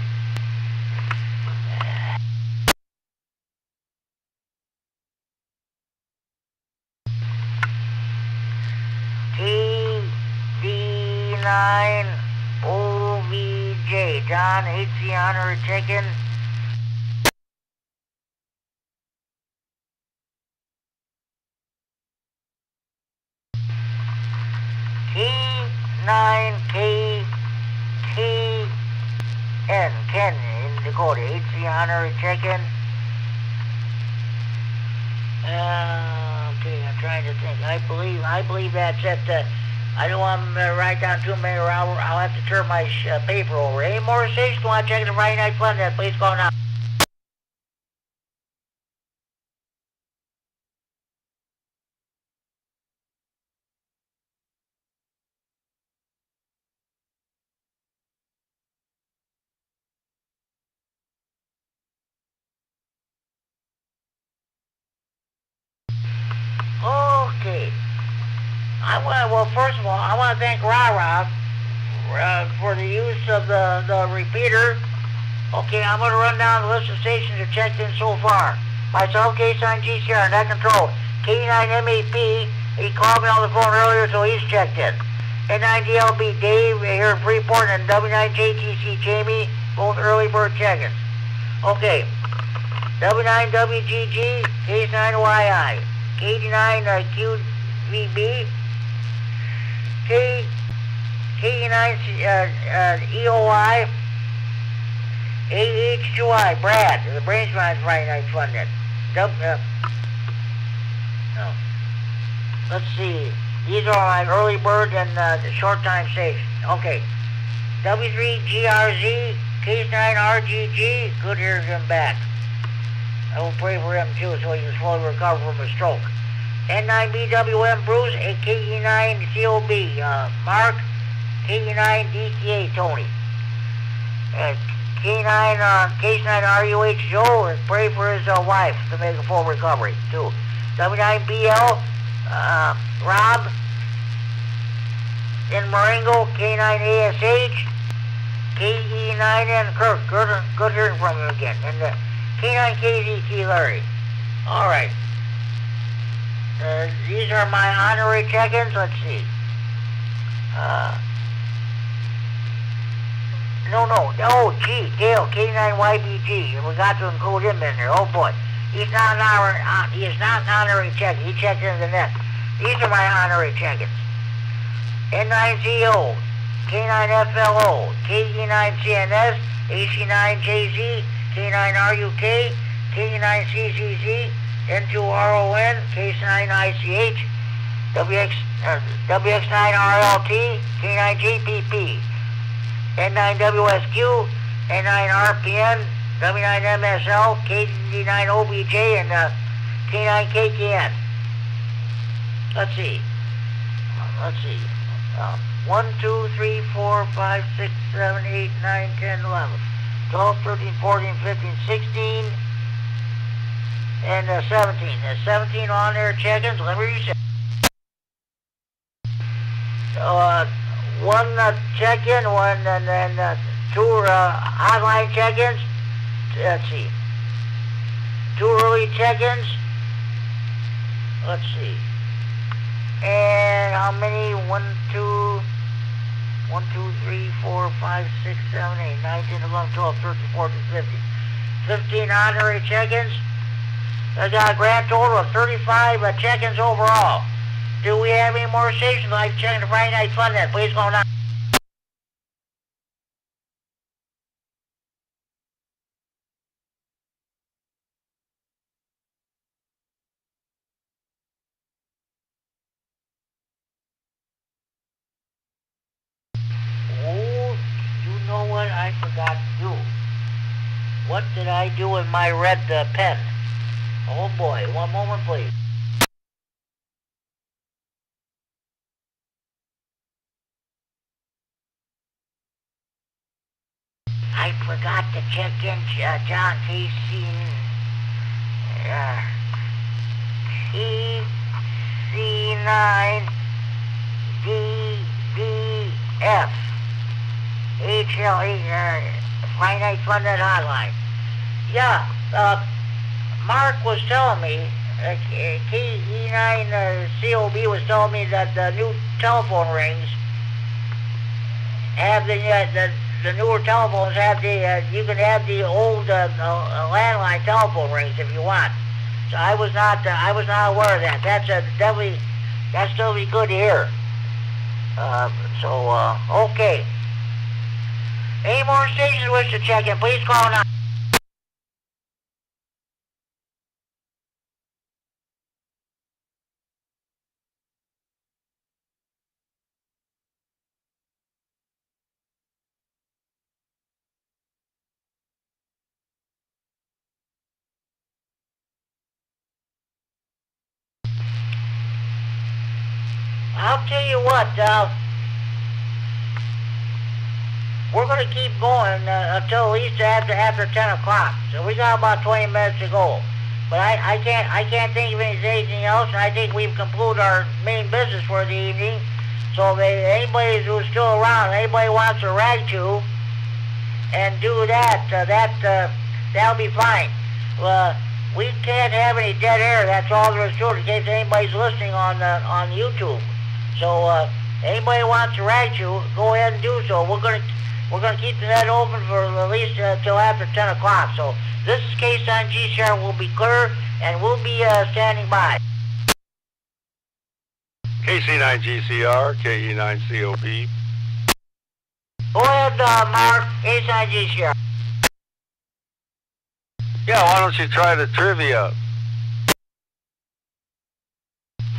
KD9OVJ. John HC Honorary check-in. K9KKN. Ken in Dakota. HC Honorary check-in. Okay, I'm trying to think. I believe that's it. I don't want to write down too many, or I'll have to turn my paper over. Any more stations want to check the Friday Night Fun? Please go now. Okay. Well, first of all, I want to thank Ra for the use of the repeater. Okay, I'm going to run down the list of stations that checked in so far. Myself, K-Sign GCR, net control. K9MAP, he called me on the phone earlier, so he's checked in. N9DLB Dave here in Freeport, and W9JTC Jamie, both early bird check-ins. Okay, W9WGG, K9YI, KD9QVB, K9EOI, AH2I, Brad, the Brains Minds Friday Night Fun Net. Let's see. These are my early bird and the short time station. Okay. W3GRZ, K9RGG, good to hear him back. I will pray for him too so he can slowly recover from a stroke. N9BWM Bruce, KE9COB, Mark, KE9DTA Tony. K9RUH Joe, and pray for his wife to make a full recovery too. W9BL Rob in Marengo, K9ASH, KE9N Kirk. Good hearing from him again. And K9KZT Larry. Alright. These are my honorary check-ins. Let's see. Oh, gee, Dale, K9YBG. We got to include him in there. Oh boy. He is not an honorary check. He checked into the net. These are my honorary check-ins. N9ZO, K9FLO, KE9CNS, AC9JZ, K9RUK, K9CCZ, N2RON, K9ICH, WX9RLT, K9JPP, N9WSQ, N9RPN, W9MSL, KD9OBJ, and K9KKN. Let's see. 1, 2, 3, 4, 5, 6, 7, 8, 9, 10, 11, 12, 13, 14, 15, 16, and 17. There's 17 on there check-ins. Let me reset. One check-in, one, and then two hotline check-ins. Let's see. 2 early check-ins. Let's see. And how many? 1, 2, 3, 4, 5, 6, 7, 8, 9, 10, 11, 12, 13, 14, 15. 15 honorary check-ins. I got a grand total of 35 check-ins overall. Do we have any more stations like checking the Friday Night Fun Net? Please go now. I do with my red pen? Oh boy, one moment please. I forgot to check in, John Casey. TC9DDF HLE Finite Funded Hotline. Yeah, Mark was telling me, KE9 COB was telling me that the new telephone rings have the newer telephones have you can have the old landline telephone rings if you want. So I was not aware of that. That's definitely good to hear. Okay. Any more stations wish to check in? Please call now. I'll tell you what. We're going to keep going until at least after 10 o'clock. So we got about 20 minutes to go. But I can't think of anything else, and I think we've concluded our main business for the evening. So if anybody who's still around, anybody wants to rag to and do that, that'll be fine. We can't have any dead air. That's all there is to it, in case anybody's listening on YouTube. So anybody wants to rag to, go ahead and do so. We're gonna keep the net open for at least till after 10 o'clock. So this is K-Sign G-Sharp will be clear, and we'll be standing by. KC9GCR, KE9COB. Go ahead, Mark. K-Sign G-Sharp. Yeah, why don't you try the trivia?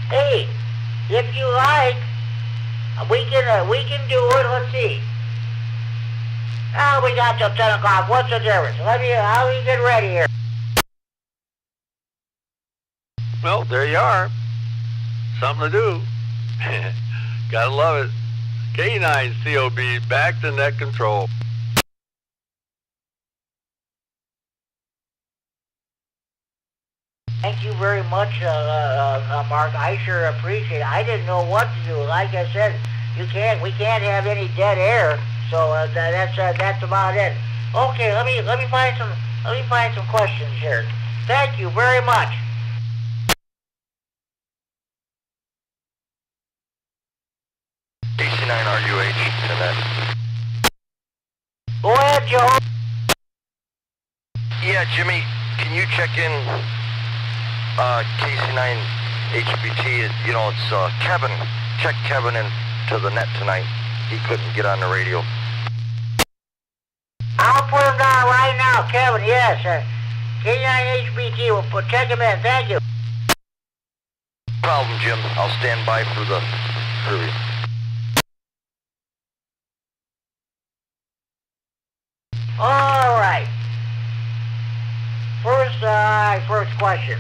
Hey, if you like, we can do it. Let's see. We got till 10 o'clock. What's the difference? How do you get ready here? Well, there you are. Something to do. Gotta love it. K9COB, back to net control. Thank you very much, Mark. I sure appreciate it. I didn't know what to do. Like I said, we can't have any dead air. So that's about it. Okay, let me find some questions here. Thank you very much. DC9RUH to net. Go ahead, Joe. Yeah, Jimmy, can you check in KC9 HBT? You know, it's Kevin. Check Kevin into the net tonight. He couldn't get on the radio. I'll put him down right now, Kevin. Yes, K9 HBT. We'll check him in. Thank you. No problem, Jim. I'll stand by for the trivia. All right. First question.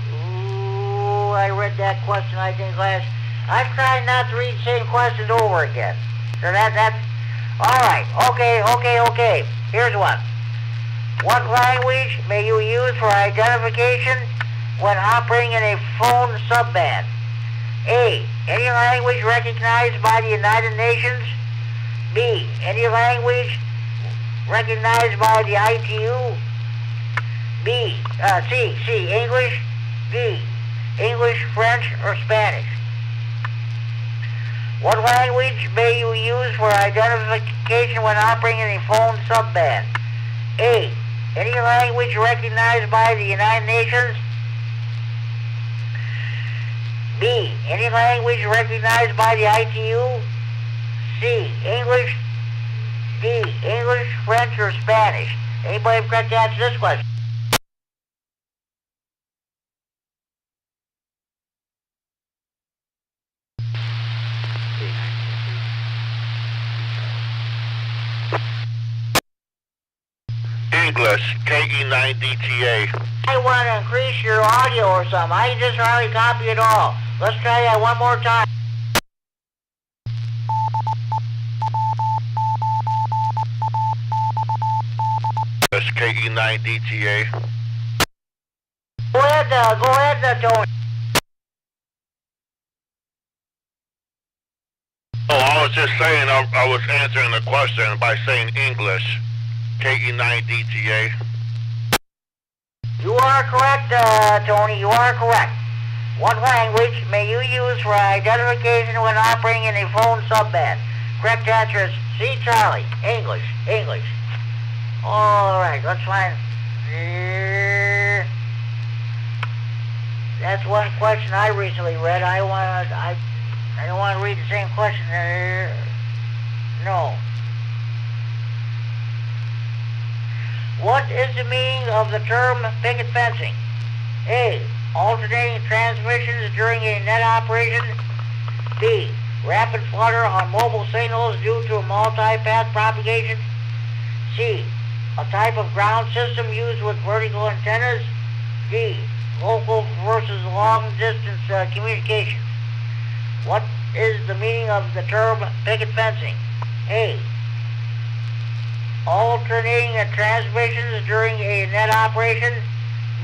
Ooh, I read that question, I think, last. I'm trying not to read the same questions over again. So that's all right. Okay. Here's one. What language may you use for identification when operating in a phone subband? A. Any language recognized by the United Nations. B. Any language recognized by the ITU. C. English. D. English, French, or Spanish. What language may you use for identification when operating in a phone subband? A. Any language recognized by the United Nations. B. Any language recognized by the ITU. C. English. D. English, French, or Spanish. Anybody forgot to answer this question? This KE9DTA. I want to increase your audio or something. I can just hardly copy it all. Let's try that one more time. This KE9DTA. Go ahead, Tony. Oh, I was just saying, I was answering the question by saying English. KE9DTA. You are correct, Tony. You are correct. What language may you use for identification when operating in a phone subband? Correct answer is C, Charlie. English. English. All right, let's find. That's one question I recently read. I don't want to read the same question. No. What is the meaning of the term picket fencing? A. Alternating transmissions during a net operation. B. Rapid flutter on mobile signals due to multi-path propagation. C. A type of ground system used with vertical antennas. D. Local versus long-distance communications. What is the meaning of the term picket fencing? A. Alternating transmissions during a net operation.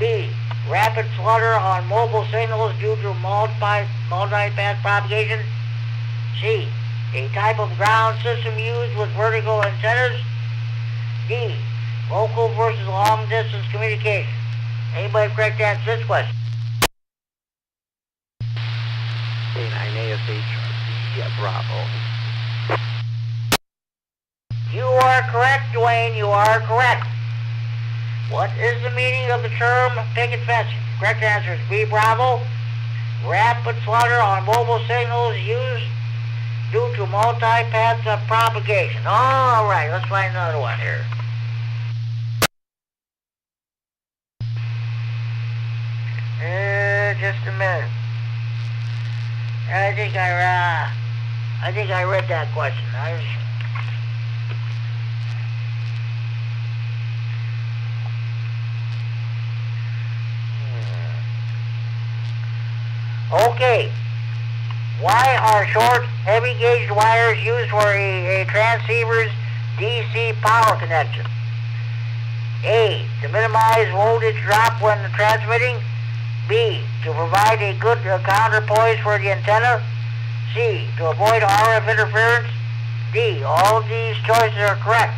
B. Rapid flutter on mobile signals due to multi-path propagation. C. A type of ground system used with vertical antennas. D. Local versus long-distance communication. Anybody correct answer this question? K9ASH Bravo. You are correct, Dwayne. You are correct. What is the meaning of the term picket fencing? Correct answer is B, Bravo. Rapid flutter on mobile signals used due to multi-path propagation. All right, let's find another one here. Just a minute. I think I read that question. Okay. Why are short, heavy gauge wires used for a transceiver's DC power connection? A. To minimize voltage drop when transmitting. B. To provide a good counterpoise for the antenna. C. To avoid RF interference. D. All of these choices are correct.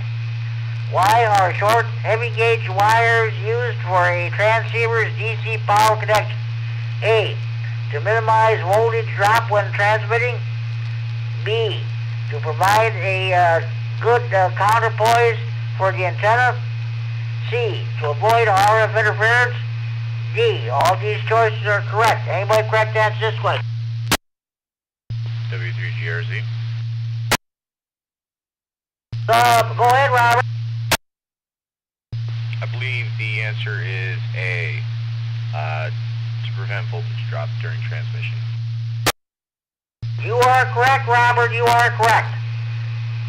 Why are short, heavy gauge wires used for a transceiver's DC power connection? A. To minimize voltage drop when transmitting. B. To provide a good counterpoise for the antenna. C. To avoid RF interference. D. All these choices are correct. Anybody correct answer this question? W3GRZ. Go ahead, Robert. I believe the answer is A. To prevent voltage drop during transmission. You are correct, Robert. You are correct.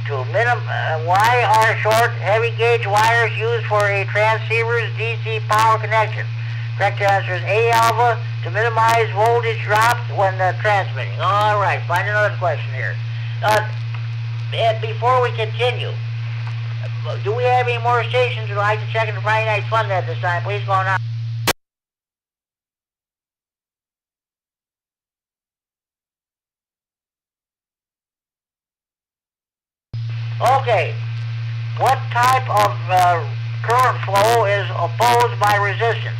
Why are short, heavy gauge wires used for a transceiver's DC power connection? Correct answer is A, Alpha, to minimize voltage drops when transmitting. All right, find another question here. Before we continue, do we have any more stations who'd like to check in the Friday Night Fun at this time? Please go on. Okay, what type of current flow is opposed by resistance?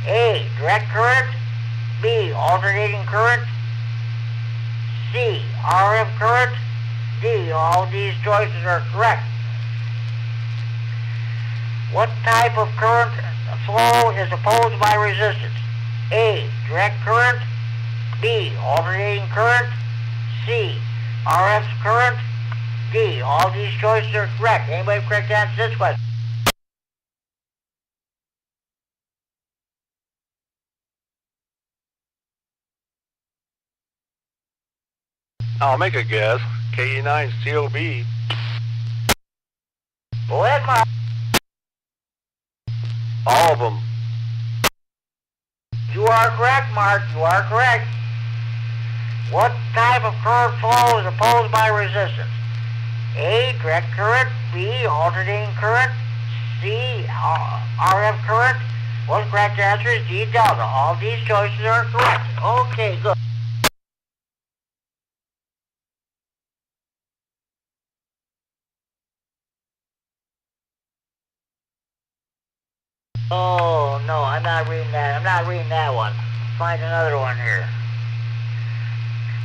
A. Direct current. B. Alternating current. C. RF current. D. All these choices are correct. What type of current flow is opposed by resistance? A. Direct current. B. Alternating current. C. RF current. D. All these choices are correct. Anybody correct answer this question? I'll make a guess. KE9 COB. Go ahead, Mark. All of them. You are correct, Mark. You are correct. What type of current flow is opposed by resistance? A, direct current. B, alternating current. C, RF current. Well, the correct answer is D, delta. All these choices are correct. Okay, good. Oh, no, I'm not reading that. I'm not reading that one. Find another one here.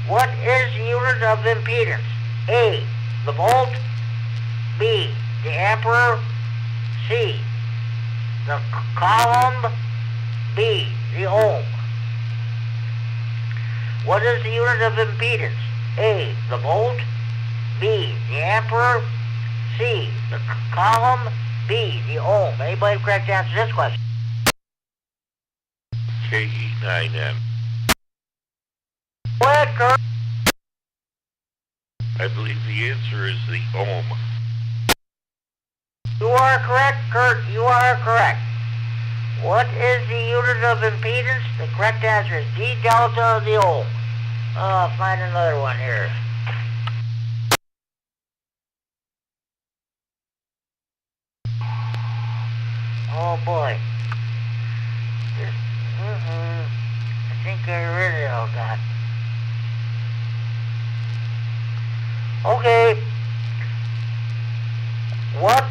What is the unit of impedance? A, the volt. B, the ampere. C, the column. B, the ohm. What is the unit of impedance? A, the volt. B, the ampere. C, the column. B, the ohm. Anybody correct answer to this question? KE9M. Go ahead, Kurt. I believe the answer is the ohm. You are correct, Kurt. You are correct. What is the unit of impedance? The correct answer is D delta of the ohm. I'll find another one here. Oh boy. I think I read it all, God. Okay. What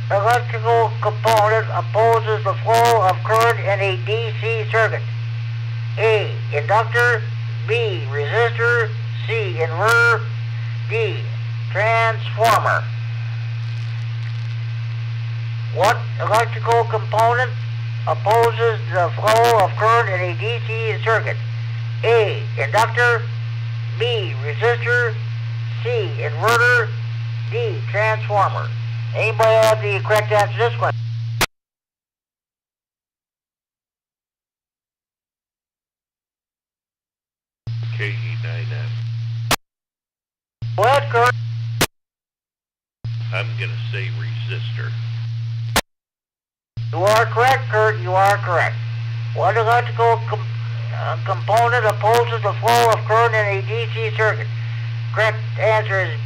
electrical component opposes the flow of current in a DC circuit? A, inductor. B, resistor. C, inverter. D, transformer. What electrical component opposes the flow of current in a DC circuit? A, inductor. B, resistor. C, inverter. D, transformer. Anybody have the correct answer to this question? KE9M. Go ahead, Kurt. I'm going to say resistor. You are correct, Kurt. You are correct. What electrical component opposes the flow of current in a DC circuit? Correct answer is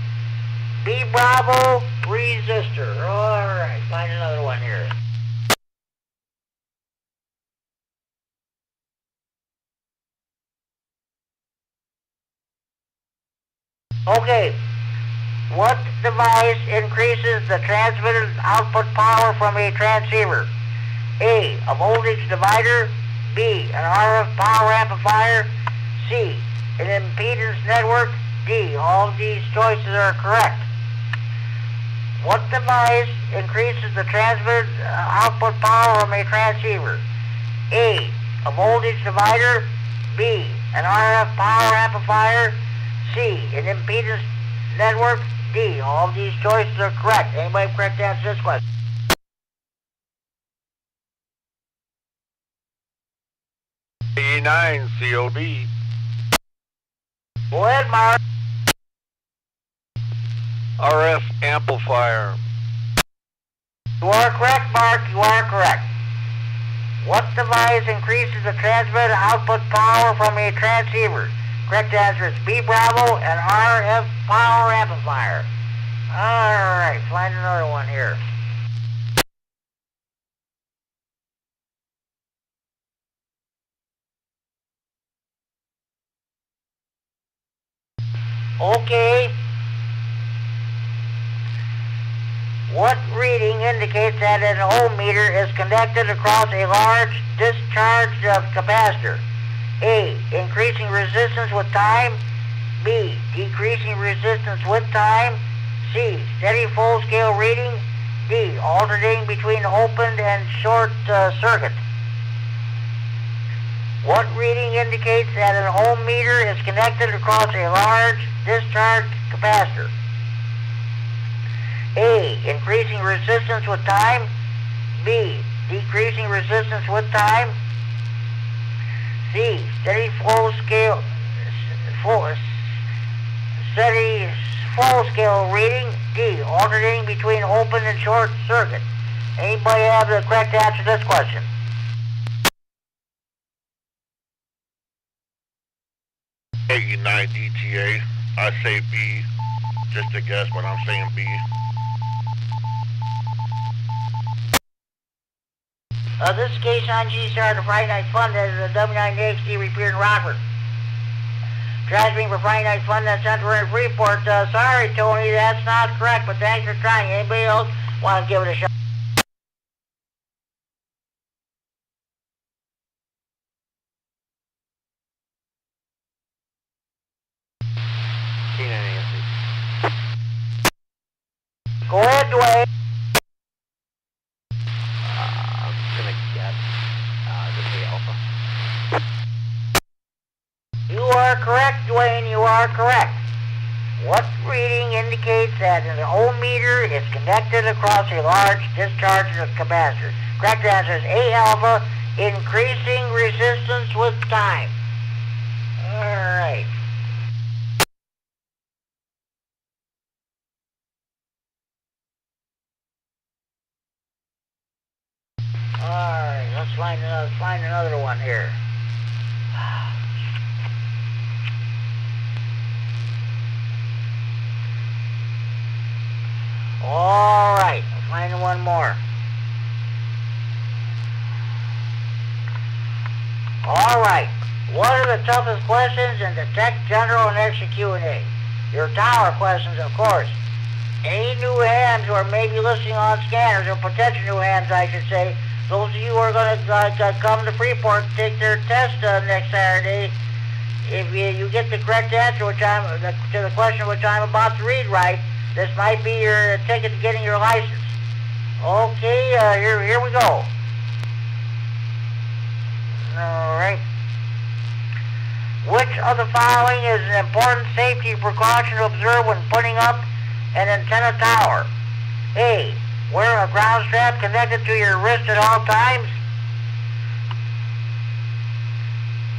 B, Bravo, resistor. All right, find another one here. Okay. What device increases the transmitted output power from a transceiver? A, a voltage divider. B, an RF power amplifier. C, an impedance network. D, all of these choices are correct. What device increases the transmitted output power from a transceiver? A, a voltage divider. B, an RF power amplifier. C, an impedance network. D, all of these choices are correct. Anybody correct answer to this question? KE9 COB. Go ahead, Mark. RF amplifier. You are correct, Mark. You are correct. What device increases the transmitted output power from a transceiver? Correct answer is B, Bravo, and RF power amplifier. All right, find another one here. Okay. What reading indicates that an ohm meter is connected across a large discharged capacitor? A, increasing resistance with time. B, decreasing resistance with time. C, steady full-scale reading. D, alternating between open and short circuit. What reading indicates that an ohm meter is connected across a large discharged capacitor? A, increasing resistance with time. B, decreasing resistance with time. C, steady full-scale reading. D, alternating between open and short circuit. Anybody have the correct answer to this question? '89 DTA. I say B. Just a guess, but I'm saying B. This is case on G Star, the Friday Night Fun. That is the W9XD repeated in Rockford. Transmitting for Friday Night Fun, that's Central in Freeport. Sorry, Tony, that's not correct, but thanks for trying. Anybody else want to give it a shot? Go ahead, Dwayne. I'm gonna guess the A alpha. You are correct, Dwayne, you are correct. What reading indicates that an ohm meter is connected across a large discharge capacitor? Correct answer is A alpha, increasing resistance with time. Alright. Alright, let's find another one here. Alright, let's find one more. Alright, what are the toughest questions in the Tech General and Extra Q&A? Your tower questions, of course. Any new hams who are maybe listening on scanners, or potential new hams, I should say, those of you who are going to come to Freeport and take their test next Saturday, if you get the correct answer to the question which I'm about to read right, this might be your ticket to getting your license. Okay, here we go. Alright. Which of the following is an important safety precaution to observe when putting up an antenna tower? A. Wear a ground strap connected to your wrist at all times.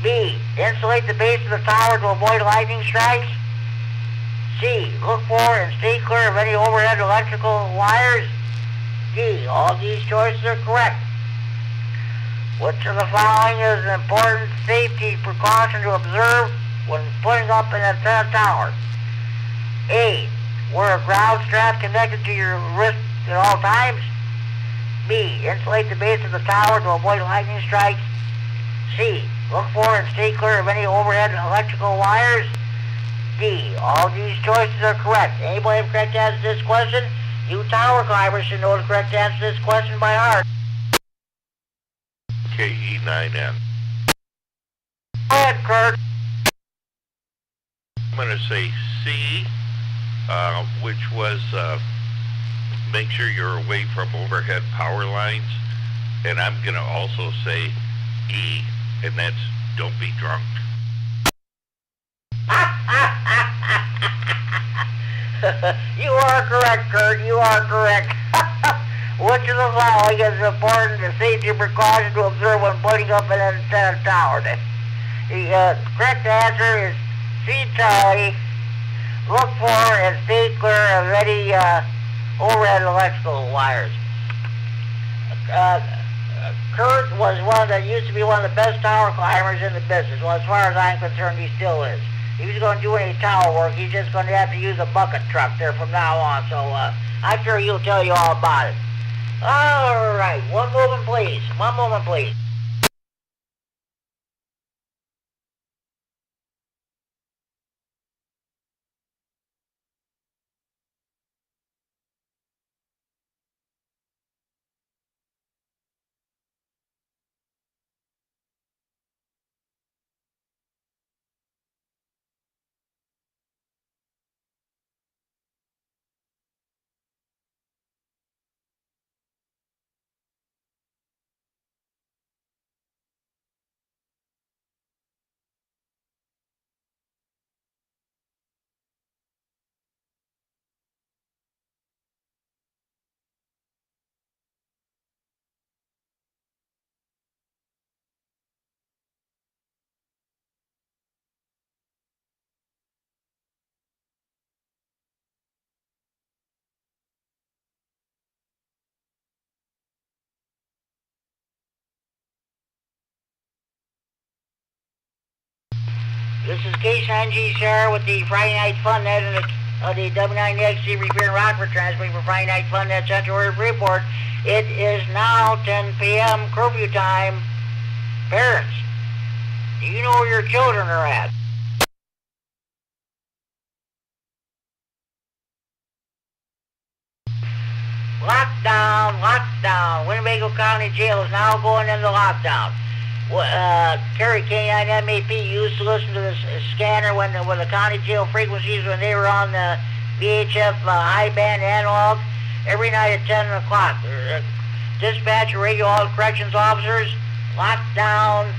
B. Insulate the base of the tower to avoid lightning strikes. C. Look for and stay clear of any overhead electrical wires. D. All these choices are correct. Which of the following is an important safety precaution to observe when putting up an antenna tower? A. Wear a ground strap connected to your wrist at all times. B. Insulate the base of the tower to avoid lightning strikes. C. Look for and stay clear of any overhead electrical wires. D. All these choices are correct. Anybody have the correct answer to this question? You tower climbers should know the correct answer to this question by heart. KE9N. Go ahead, Kurt. I'm going to say C, which was make sure you're away from overhead power lines. And I'm going to also say E, and that's don't be drunk. You are correct, Kurt. You are correct. Which of the following is important to safety precaution to observe when putting up an antenna tower? The correct answer is C, Charlie. Look for and stay clear of any overhead electrical wires. Kurt was used to be one of the best tower climbers in the business. Well, as far as I'm concerned, he still is. If he's going to do any tower work, he's just going to have to use a bucket truck there from now on. So I'm sure he'll tell you all about it. All right, one moment, please. One moment, please. This is K9GCR with the Friday Night Fun Net and the W9XC Revere and Rockford transmitting for Friday Night Fun Net Central Area Report. It is now 10 p.m. curfew time. Parents, do you know where your children are at? Lockdown, lockdown. Winnebago County Jail is now going into lockdown. Kerry K9MAP used to listen to this scanner when the county jail frequencies when they were on the VHF high band analog every night at 10 o'clock. Dispatch radio all corrections officers, lockdown,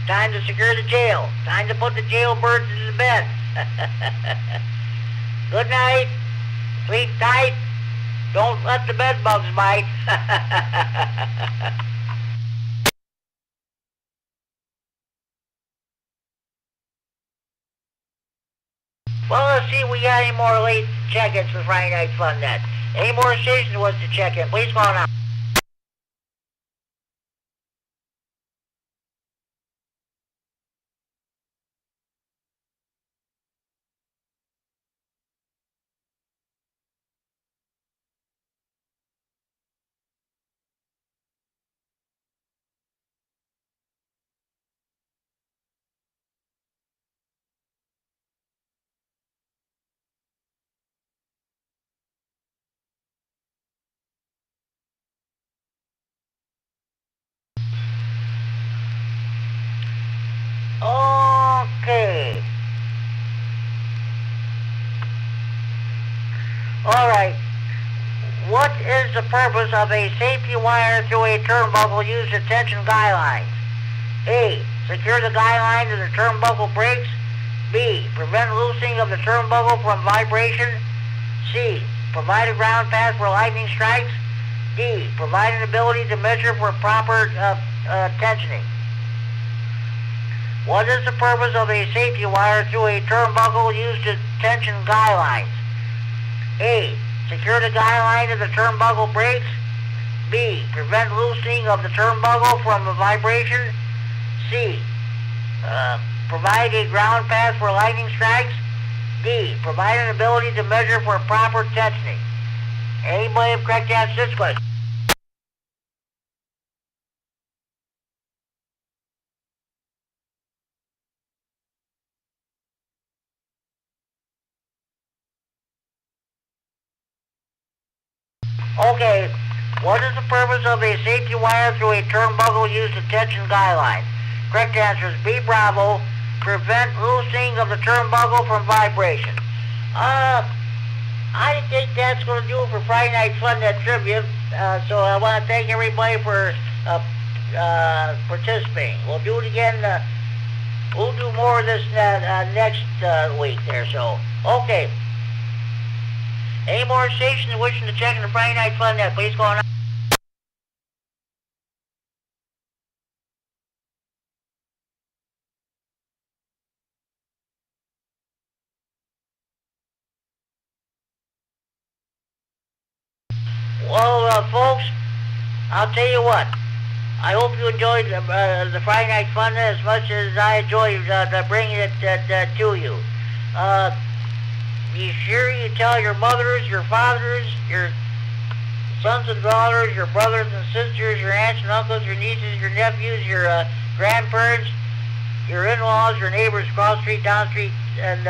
time to secure the jail, time to put the jailbirds to bed. Good night, sleep tight, don't let the bed bugs bite. Well, let's see if we got any more late check-ins for Friday Night Fun Net. Any more stations wants to check in? Please call now. Okay. All right. What is the purpose of a safety wire through a turnbuckle used in tension guy lines? A. Secure the guy line to the turnbuckle brakes. B. Prevent loosening of the turnbuckle from vibration. C. Provide a ground path for lightning strikes. D. Provide an ability to measure for proper tensioning. What is the purpose of a safety wire through a turnbuckle used to tension guy lines? A. Secure the guy line to the turnbuckle brakes. B. Prevent loosening of the turnbuckle from a vibration. C. Provide a ground path for lightning strikes. D. Provide an ability to measure for proper tensioning. Anybody have correct answer to this question? Okay, what is the purpose of a safety wire through a turnbuckle used to tension guy line? Correct answer is B. Bravo. Prevent loosening of the turnbuckle from vibration. I think that's going to do it for Friday Night Fun Net Trivia. So I want to thank everybody for participating. We'll do it again. We'll do more of this next week there. So, okay. Any more stations wishing to check in the Friday Night Fun Net, please call now. Well, folks, I'll tell you what. I hope you enjoyed the Friday Night Fun Net as much as I enjoyed bringing it to you. Be sure you tell your mothers, your fathers, your sons and daughters, your brothers and sisters, your aunts and uncles, your nieces, your nephews, your grandparents, your in-laws, your neighbors across the street, down the street, and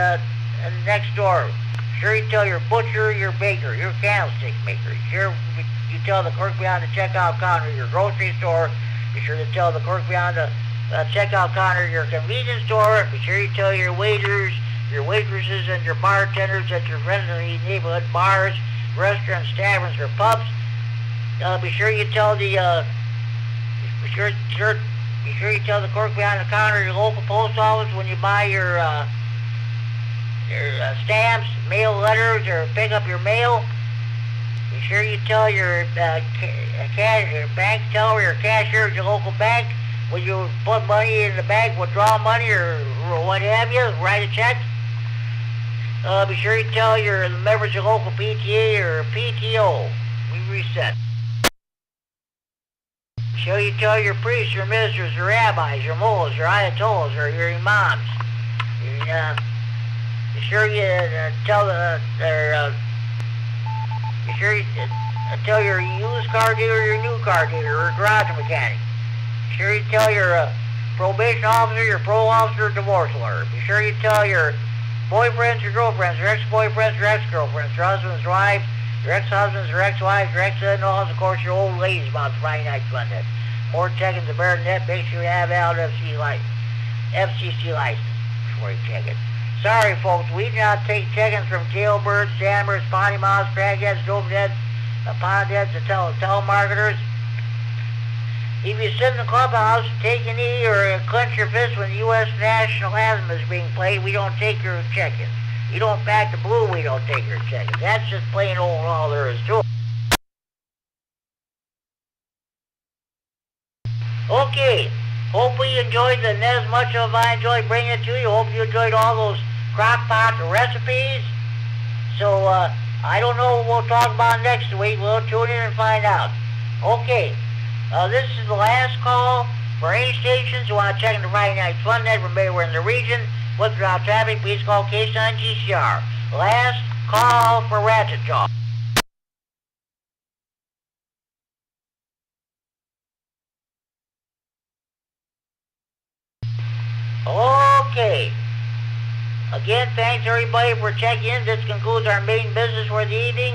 next door. Sure you tell your butcher, your baker, your candlestick maker. Sure you tell the clerk behind the checkout counter, your grocery store. Be sure to tell the clerk behind the checkout counter, your convenience store. Be sure you tell your waiters, your waitresses, and your bartenders at your friendly neighborhood bars, restaurants, taverns, or pubs. Be sure you tell the be sure you tell the clerk behind the counter, your local post office, when you buy your stamps, mail letters, or pick up your mail. Be sure you tell your bank teller, your cashier at your local bank, when you put money in the bank, withdraw money, or what have you, write a check. Be sure you tell the members of your local PTA or PTO. We reset. Be sure you tell your priests, your ministers, your rabbis, your mullahs, your ayatollahs, or your imams. Be sure you tell be sure you tell your used car dealer, your new car dealer, or garage mechanic. Be sure you tell your probation officer, your parole officer, divorce lawyer. Be sure you tell your boyfriends, your girlfriends, your ex-boyfriends, your ex-girlfriends, your husbands, wives, your ex-husbands, your ex-wives, your ex-in-laws, of course, your old ladies about the Friday Night Fun Net. More checking the better than that. Make sure you have valid FCC license before you check it. Sorry, folks, we do not take check-ins from jailbirds, jammers, potty mouths, crackheads, dope heads, pond heads, and telemarketers. If you sit in the clubhouse, take a knee, or clench your fist when the U.S. national anthem is being played, we don't take your check-ins. You don't back the blue, we don't take your check-ins. That's just plain old all there is to it. Okay, hopefully you enjoyed it as much as I enjoyed bringing it to you. Hope you enjoyed all those crock pot recipes. So, I don't know what we'll talk about next week. We'll tune in and find out. Okay, this is the last call for any stations who want to check in the Friday Night Fun Net from anywhere in the region. With or without traffic, please call K9GCR. Last call for Ratchet Talk. Okay. Again, thanks everybody for checking in. This concludes our main business for the evening.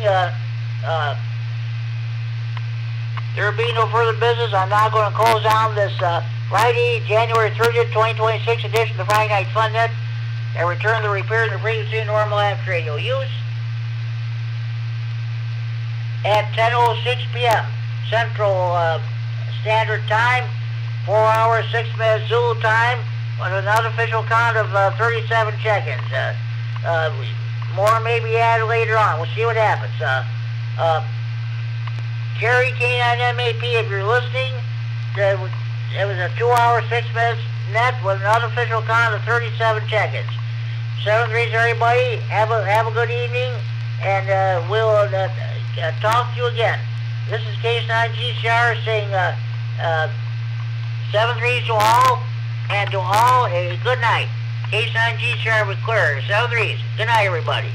There being no further business, I'm now going to close down this Friday, January 30th, 2026 edition of the Friday Night Fun Net and return the repairs and frequency of normal after radio use at 10:06 p.m. Central Standard Time, 4 hours, 6 minutes Zulu time, with an unofficial count of 37 check-ins. More may be added later on. We'll see what happens. Kerry K9MAP, if you're listening, it was a 2 hour, 6 minutes net with an unofficial count of 37 check-ins. 7-3s, everybody. Have a good evening, and we'll talk to you again. This is K9GCR saying 7-3s to all, and to all a good night. K9GCR was clear. 7-3s. Good night, everybody.